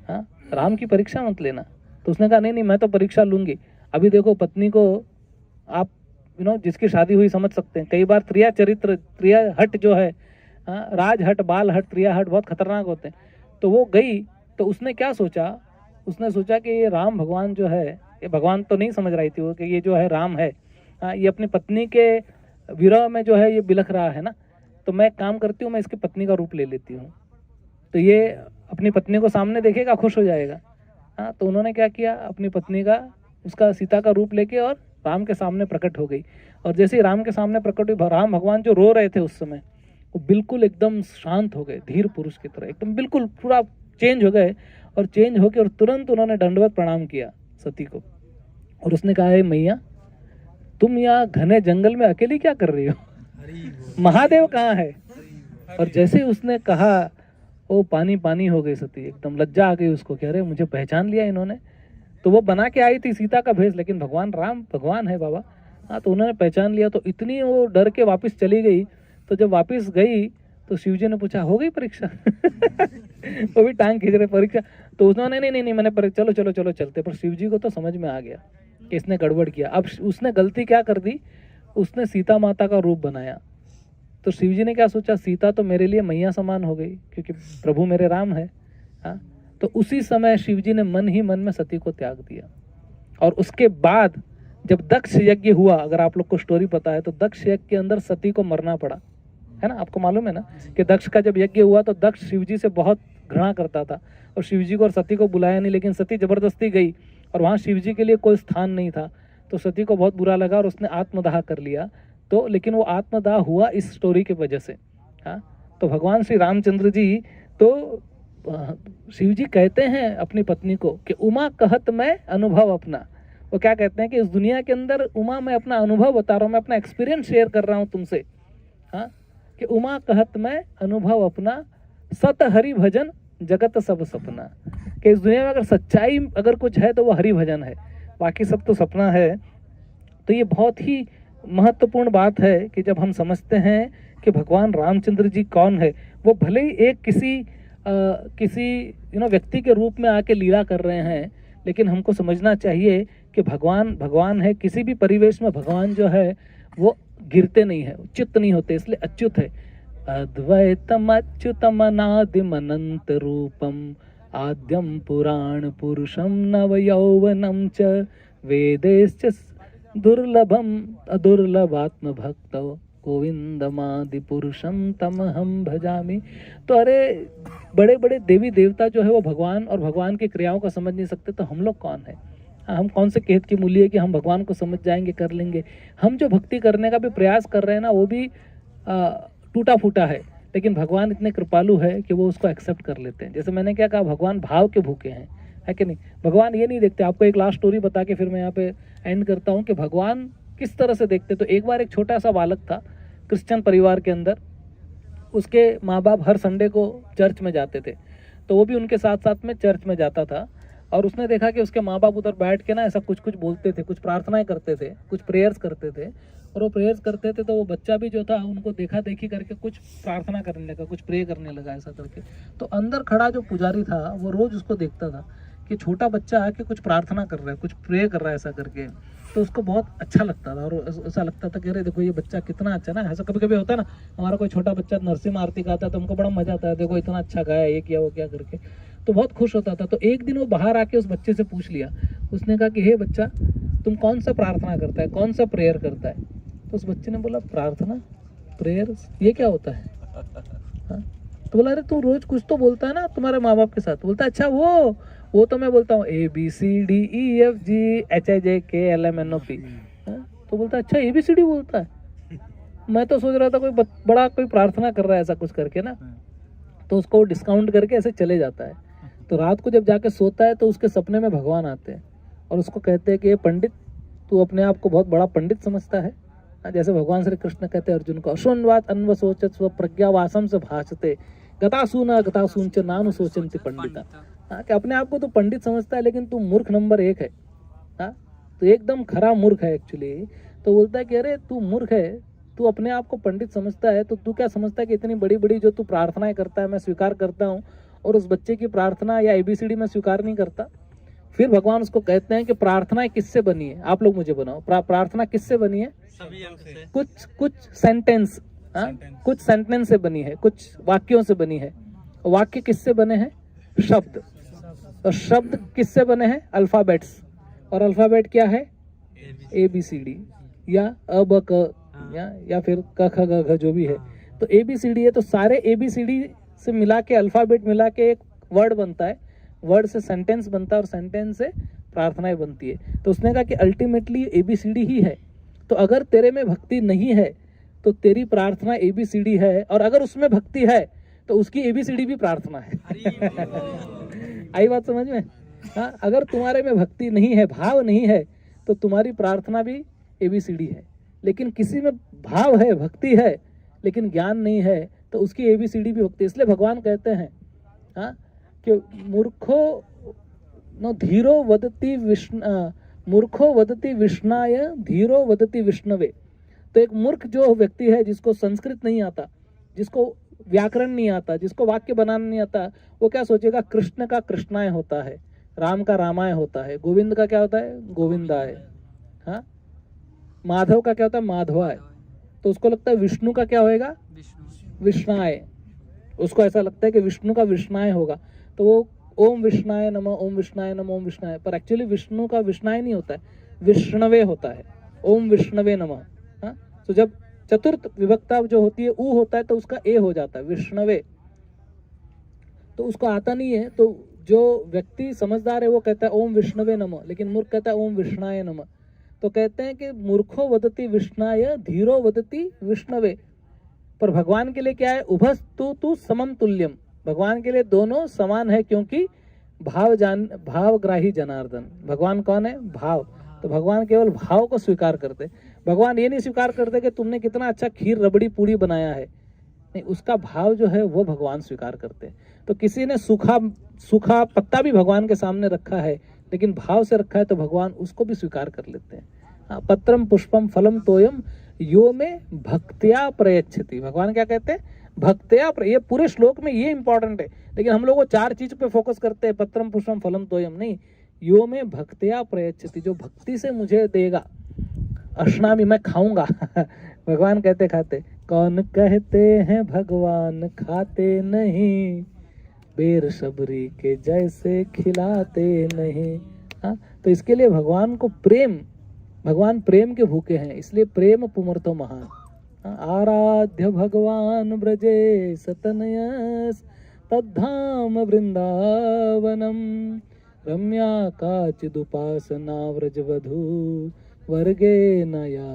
हाँ, राम की परीक्षा मत लेना। तो उसने कहा नहीं नहीं, मैं तो परीक्षा लूंगी। अभी देखो पत्नी को आप जिसकी शादी हुई समझ सकते हैं, कई बार त्रिया चरित्र, त्रिया हट जो है, हाँ, राज हट, बाल हट, त्रिया हट बहुत खतरनाक होते हैं। तो वो गई, तो उसने क्या सोचा, उसने सोचा कि ये राम भगवान जो है, ये भगवान तो नहीं समझ रही थी वो कि ये जो है राम है, हाँ, ये अपनी पत्नी के विरह में जो है ये बिलख रहा है ना, तो मैं काम करती हूँ, मैं इसकी पत्नी का रूप ले लेती हूँ, तो ये अपनी पत्नी को सामने देखेगा, खुश हो जाएगा। हाँ, तो उन्होंने क्या किया, अपनी पत्नी का, उसका सीता का रूप लेके और राम के सामने प्रकट हो गई। और जैसे ही राम के सामने प्रकट हुई, राम भगवान जो रो रहे थे उस समय, वो बिल्कुल एकदम शांत हो गए, धीर पुरुष की तरह एकदम बिल्कुल पूरा चेंज हो गए। और चेंज होके और तुरंत उन्होंने दंडवत प्रणाम किया सती को। और उसने कहा है मैया तुम यहाँ घने जंगल में अकेली क्या कर रही हो, महादेव कहाँ है? और जैसे उसने कहा वो पानी पानी हो गई सती, एकदम लज्जा आ गई उसको, कह रहे मुझे पहचान लिया इन्होंने। तो वो बना के आई थी सीता का भेष, लेकिन भगवान राम भगवान है बाबा। हाँ, तो उन्होंने पहचान लिया, तो इतनी वो डर के वापस चली गई। तो जब वापस गई तो शिव जी ने पूछा हो गई परीक्षा? वो भी टांग खींच रहे परीक्षा। तो उन्होंने नहीं मैंने चलो चलो चलो चलते। पर शिव जी को तो समझ में आ गया कि इसने गड़बड़ किया। अब उसने गलती क्या कर दी, उसने सीता माता का रूप बनाया। तो शिव जी ने क्या सोचा, सीता तो मेरे लिए मैया समान हो गई क्योंकि प्रभु मेरे राम है। हाँ, तो उसी समय शिव जी ने मन ही मन में सती को त्याग दिया। और उसके बाद जब दक्ष यज्ञ हुआ, अगर आप लोग को स्टोरी पता है, तो दक्ष यज्ञ के अंदर सती को मरना पड़ा, है ना, आपको मालूम है ना कि दक्ष का जब यज्ञ हुआ तो दक्ष शिव जी से बहुत घृणा करता था और शिव जी को और सती को बुलाया नहीं, लेकिन सती जबरदस्ती गई और वहाँ शिव जी के लिए कोई स्थान नहीं था। तो सती को बहुत बुरा लगा और उसने आत्मदाह कर लिया। तो लेकिन वो आत्मदाह हुआ इस स्टोरी की वजह से। हाँ, तो भगवान श्री रामचंद्र जी, तो शिव जी कहते हैं अपनी पत्नी को कि उमा कहत मैं अनुभव अपना। वो क्या कहते हैं कि इस दुनिया के अंदर उमा मैं अपना अनुभव बता रहा हूँ, मैं अपना एक्सपीरियंस शेयर कर रहा हूँ तुमसे। हाँ, कि उमा कहत मैं अनुभव अपना, सत हरि भजन जगत सब सपना। कि इस दुनिया में अगर सच्चाई अगर कुछ है तो वो हरि भजन है, बाकी सब तो सपना है। तो ये बहुत ही महत्वपूर्ण बात है कि जब हम समझते हैं कि भगवान रामचंद्र जी कौन है, वो भले ही एक किसी व्यक्ति के रूप में आके लीला कर रहे हैं, लेकिन हमको समझना चाहिए कि भगवान भगवान है। किसी भी परिवेश में भगवान जो है वो गिरते नहीं है, च्युत नहीं होते, इसलिए अच्युत है। अद्वैतम अच्युतम अनादिम अनंत रूपम आद्यम पुराण पुरुषम नव यौवनम च वेदेश्च दुर्लभम अदुर्लभात्म भक्त गोविंदमादि पुरुषम तमहम भजामि। तो अरे बड़े बड़े देवी देवता जो है वो भगवान और भगवान की क्रियाओं को समझ नहीं सकते, तो हम लोग कौन है? हम कौन से खेत की मूली है कि हम भगवान को समझ जाएंगे, कर लेंगे? हम जो भक्ति करने का भी प्रयास कर रहे हैं ना, वो भी टूटा फूटा है, लेकिन भगवान इतने कृपालु है कि वो उसको एक्सेप्ट कर लेते हैं। जैसे मैंने क्या कहा, भगवान भाव के भूखे हैं, है कि नहीं? भगवान ये नहीं देखते। आपको एक लास्ट स्टोरी बता के फिर मैं यहाँ पे एंड करता हूँ कि भगवान किस तरह से देखते। तो एक बार एक छोटा सा बालक था क्रिश्चियन परिवार के अंदर, उसके माँ बाप हर संडे को चर्च में जाते थे, तो वो भी उनके साथ साथ में चर्च में जाता था। और उसने देखा कि उसके माँ बाप उधर बैठ के ना ऐसा कुछ कुछ बोलते थे, कुछ प्रार्थनाएं करते थे, कुछ प्रेयर्स करते थे। और वो प्रेयर्स करते थे तो वो बच्चा भी जो था उनको देखा देखी करके कुछ प्रार्थना करने लगा, कुछ प्रे करने लगा ऐसा करके। तो अंदर खड़ा जो पुजारी था वो रोज उसको देखता था कि छोटा बच्चा आके कुछ प्रार्थना कर रहा है, कुछ प्रे कर रहा है ऐसा करके। तो उसको बहुत अच्छा लगता था और ऐसा लगता था कि अरे देखो ये बच्चा कितना अच्छा ना। ऐसा कभी कभी होता है ना, हमारा कोई छोटा बच्चा नरसिम्हा आरती गाता है तो हमको बड़ा मजा आता है, देखो इतना अच्छा गाया, ये किया वो क्या करके, तो बहुत खुश होता था। तो एक दिन वो बाहर आके उस बच्चे से पूछ लिया, उसने कहा कि हे बच्चा, तुम कौन सा प्रार्थना करता है, कौन सा प्रेयर करता है? तो उस बच्चे ने बोला प्रार्थना, प्रेयर, ये क्या होता है? हाँ? तो बोला अरे तू रोज कुछ तो बोलता है ना तुम्हारे माँ बाप के साथ। बोलता अच्छा वो तो मैं बोलता हूँ ABCDEFGHIJKLMNOP। तो बोलता अच्छा ABCD बोलता है। मैं तो सोच रहा था कोई बड़ा कोई प्रार्थना कर रहा है ऐसा कुछ करके ना, तो उसको डिस्काउंट करके ऐसे चले जाता है। तो रात को जब जाके सोता है तो उसके सपने में भगवान आते हैं और उसको कहते हैं कि ये पंडित, तू अपने आप को बहुत बड़ा पंडित समझता है। जैसे भगवान श्री कृष्ण कहते हैं अर्जुन को, अश्वन्वात अन्वसोचत स्व प्रज्ञावासम से भाषते गतासूना गतासूंच नानु सोचंति पंडिता। कि अपने आप को तो पंडित समझता है लेकिन तू मूर्ख नंबर 1 है। तो एकदम खरा मूर्ख है एक्चुअली। तो बोलता है कि अरे तू मूर्ख है, तू अपने आप को पंडित समझता है तो तू क्या समझता है कि इतनी बड़ी बड़ी जो तू प्रार्थनाएं करता है मैं स्वीकार करता हूँ और उस बच्चे की प्रार्थना या ABCD में स्वीकार नहीं करता। फिर भगवान उसको कहते हैं कि प्रार्थना किससे बनी है, आप लोग मुझे बनाओ, प्रार्थना किससे बनी है? कुछ सेंटेंस, कुछ सेंटेंस से बनी है, कुछ वाक्यों से बनी है। वाक्य किससे बने हैं? शब्द। और शब्द किससे बने हैं? अल्फाबेट्स। और अल्फाबेट क्या है? ABCD या अ ब क या फिर क ख ग घ जो भी है। तो ABCD है, तो सारे ABCD से मिला के अल्फाबेट मिला के एक वर्ड बनता है, वर्ड से सेंटेंस बनता है और सेंटेंस से प्रार्थनाएं बनती है। तो उसने कहा कि अल्टीमेटली ABCD ही है। तो अगर तेरे में भक्ति नहीं है तो तेरी प्रार्थना ABCD है, और अगर उसमें भक्ति है तो उसकी ABCD भी प्रार्थना है। आई बात समझ में? हाँ, अगर तुम्हारे में भक्ति नहीं है, भाव नहीं है, तो तुम्हारी प्रार्थना भी ABCD है। लेकिन किसी में भाव है, भक्ति है, लेकिन ज्ञान नहीं है तो उसकी ABCD भी भक्ति। इसलिए भगवान कहते हैं कि मूर्खो न धीरो वदति मूर्खो वदति विष्णाय धीरो वदति विष्णवे। तो एक मूर्ख जो व्यक्ति है जिसको संस्कृत नहीं आता, जिसको व्याकरण नहीं आता, जिसको वाक्य बनाना नहीं आता, वो क्या सोचेगा? कृष्ण का कृष्णाय होता है, राम का रामाय होता है, गोविंद का क्या होता है? गोविंदाय, हाँ, माधव का क्या होता है? माधवाय। तो उसको लगता है विष्णु का क्या होएगा? विष्णाय। उसको ऐसा लगता है कि विष्णु का विष्णाय होगा, तो वो ओम विष्णाय नमः, ओम विष्णाय नमः, ओम विष्णाय। पर एक्चुअली विष्णु का विष्णाय नहीं होता है, विष्णवे होता है, ओम विष्णवे नमः। हाँ, तो जब चतुर्थ विभक्ता जो होती है ऊ होता है तो उसका ए हो जाता है, विष्णवे। तो उसको आता नहीं है, तो जो व्यक्ति समझदार है वो कहता है ओम विष्णवे नमः, लेकिन मूर्ख कहता है ओम विष्णाय नमः। तो कहते हैं कि मूर्खो वदति विष्णाय धीरो वदति विष्णवे। पर भगवान के लिए क्या है? उभस्तु समम तुल्यम। भगवान के लिए दोनों समान है, क्योंकि भावग्राही जनार्दन। भगवान कौन है? भाव। तो भगवान केवल भाव को स्वीकार करते। भगवान ये नहीं स्वीकार करते कि तुमने कितना अच्छा खीर रबड़ी पूड़ी बनाया है, नहीं, उसका भाव जो है वो भगवान स्वीकार करते। तो किसी ने सूखा पत्ता भी भगवान के सामने रखा है लेकिन भाव से रखा है तो भगवान उसको भी स्वीकार कर लेते हैं। हाँ, पत्रम पुष्पम फलम तोयम यो में भक्त्या प्रयच्छति। भगवान क्या कहते हैं? भक्त्या। ये पूरे श्लोक में ये इंपॉर्टेंट है, लेकिन हम लोग वो 4 चीज पे फोकस करते हैं, पत्रम पुष्पम फलम तोयम नहीं। यो में भक्त्या प्रयच्छति, जो भक्ति से मुझे देगा। अश्नामी, मैं खाऊंगा। भगवान कहते खाते। कौन कहते हैं भगवान खाते नहीं, बेर सबरी के जैसे खिलाते नहीं। हाँ, तो इसके लिए भगवान को भगवान प्रेम के भूखे हैं, इसलिए प्रेम पुमर्तो महान। आराध्य भगवान ब्रजे सतनयस तद्धाम वृंदावनम रम्या काचिदुपासना व्रजवधू वर्गे नया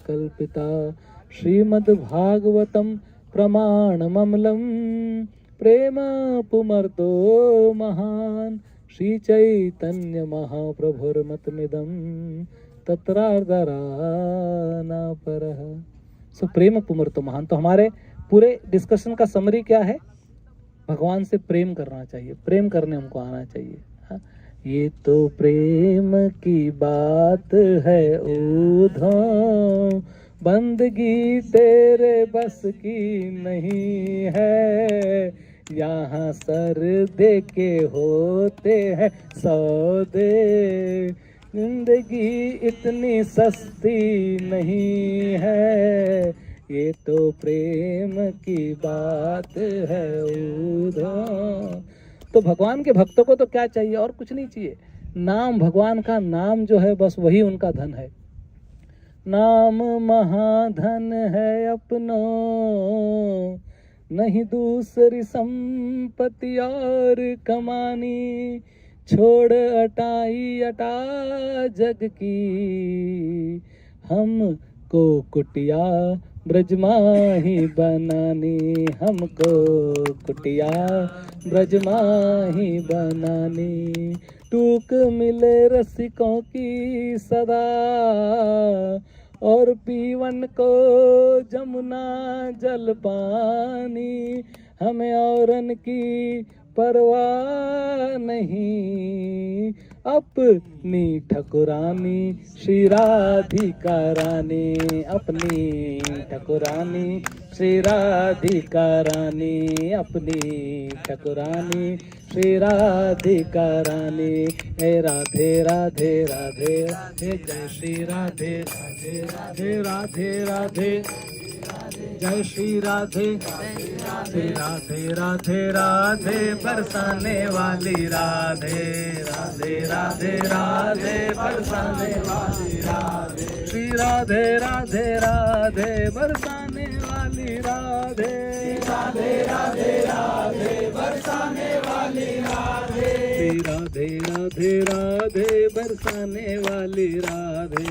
कल्पिता श्रीमद्भागवतम प्रमाणममलम प्रेम पुमर्तो महान श्री चैतन्य महाप्रभुर्मतमिदं तत्रार्धरा न परः। सो प्रेम पुमर्तो महान। तो हमारे पूरे डिस्कशन का समरी क्या है? भगवान से प्रेम करना चाहिए, प्रेम करने हमको आना चाहिए। हाँ? ये तो प्रेम की बात है उधम, बंदगी तेरे बस की नहीं है, यहाँ सर दे के होते हैं सौदे, जिंदगी इतनी सस्ती नहीं है, ये तो प्रेम की बात है उधम। तो भगवान के भक्तों को तो क्या चाहिए? और कुछ नहीं चाहिए। नाम, भगवान का नाम जो है बस वही उनका धन है। नाम महाधन है अपनो, नहीं दूसरी संपत्ति और कमानी, छोड़ अटाई अटा जग की, हमको कुटिया ब्रजमाही बनानी, हमको कुटिया ब्रजमाही बनानी। टूक मिले रसिकों की सदा, और पीवन को जमुना जल पानी, हमें औरन की परवाह नहीं, अपनी ठकुरानी श्री राधिका रानी, अपनी ठकुरानी श्री राधिका रानी, अपनी ठकुरानी श्री राधिका रानी। हे राधे राधे राधे राधे, जय श्री राधे राधे राधे राधे राधे, जय श्री राधे राधे राधे राधे राधे, बरसाने वाली राधे राधे राधे राधे, बरसाने वाली राधे, श्री राधे राधे राधे, बरसाने वाली राधे, राधे राधे राधे, बरसाने वाली राधे, श्री राधे राधे राधे, बरसाने वाली राधे,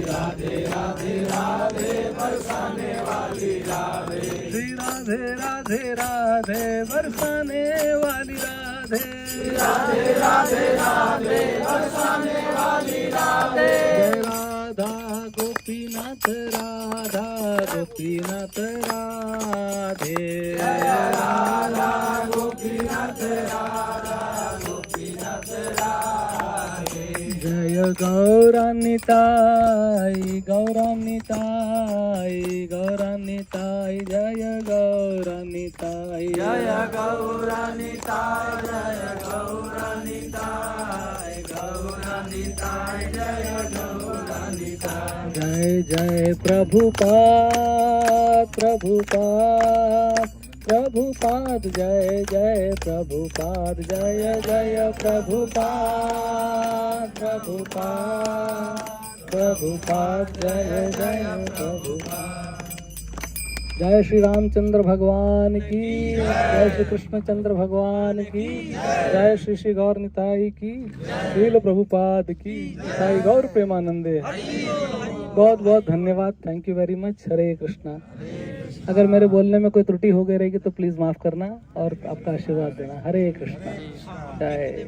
राधे राधे राधे, बरसाने वाली राधे, श्री राधे राधे राधे, बरसाने वाली राधे, राधे राधे राधे, बरसाने वाली राधे। जय राधा गोपीनाथ राधा गोपीनाथ राधे, राधा गोपीनाथ राधा गोपीनाथ राधे, जय गौरानिताई गौरानिताई गौरानिताई, जय गौरानिताई, जय गौरानिताई, जय गौरानिताई गौरानिताई, जय गौरानिताई। जय जय प्रभुपाद प्रभुपाद प्रभुपाद, जय जय प्रभुपाद, जय जय प्रभुपाद प्रभुपाद प्रभुपाद, जय जय प्रभुपाद। जय श्री रामचंद्र भगवान की, जय श्री कृष्णचंद्र भगवान की, जय श्री श्री गौर निताई की, श्रील प्रभुपाद की, साई गौर प्रेमानंदे। बहुत बहुत धन्यवाद, थैंक यू वेरी मच। हरे कृष्णा। अगर मेरे बोलने में कोई त्रुटि हो गई रहेगी तो प्लीज माफ करना और आपका आशीर्वाद देना। हरे कृष्णा। जय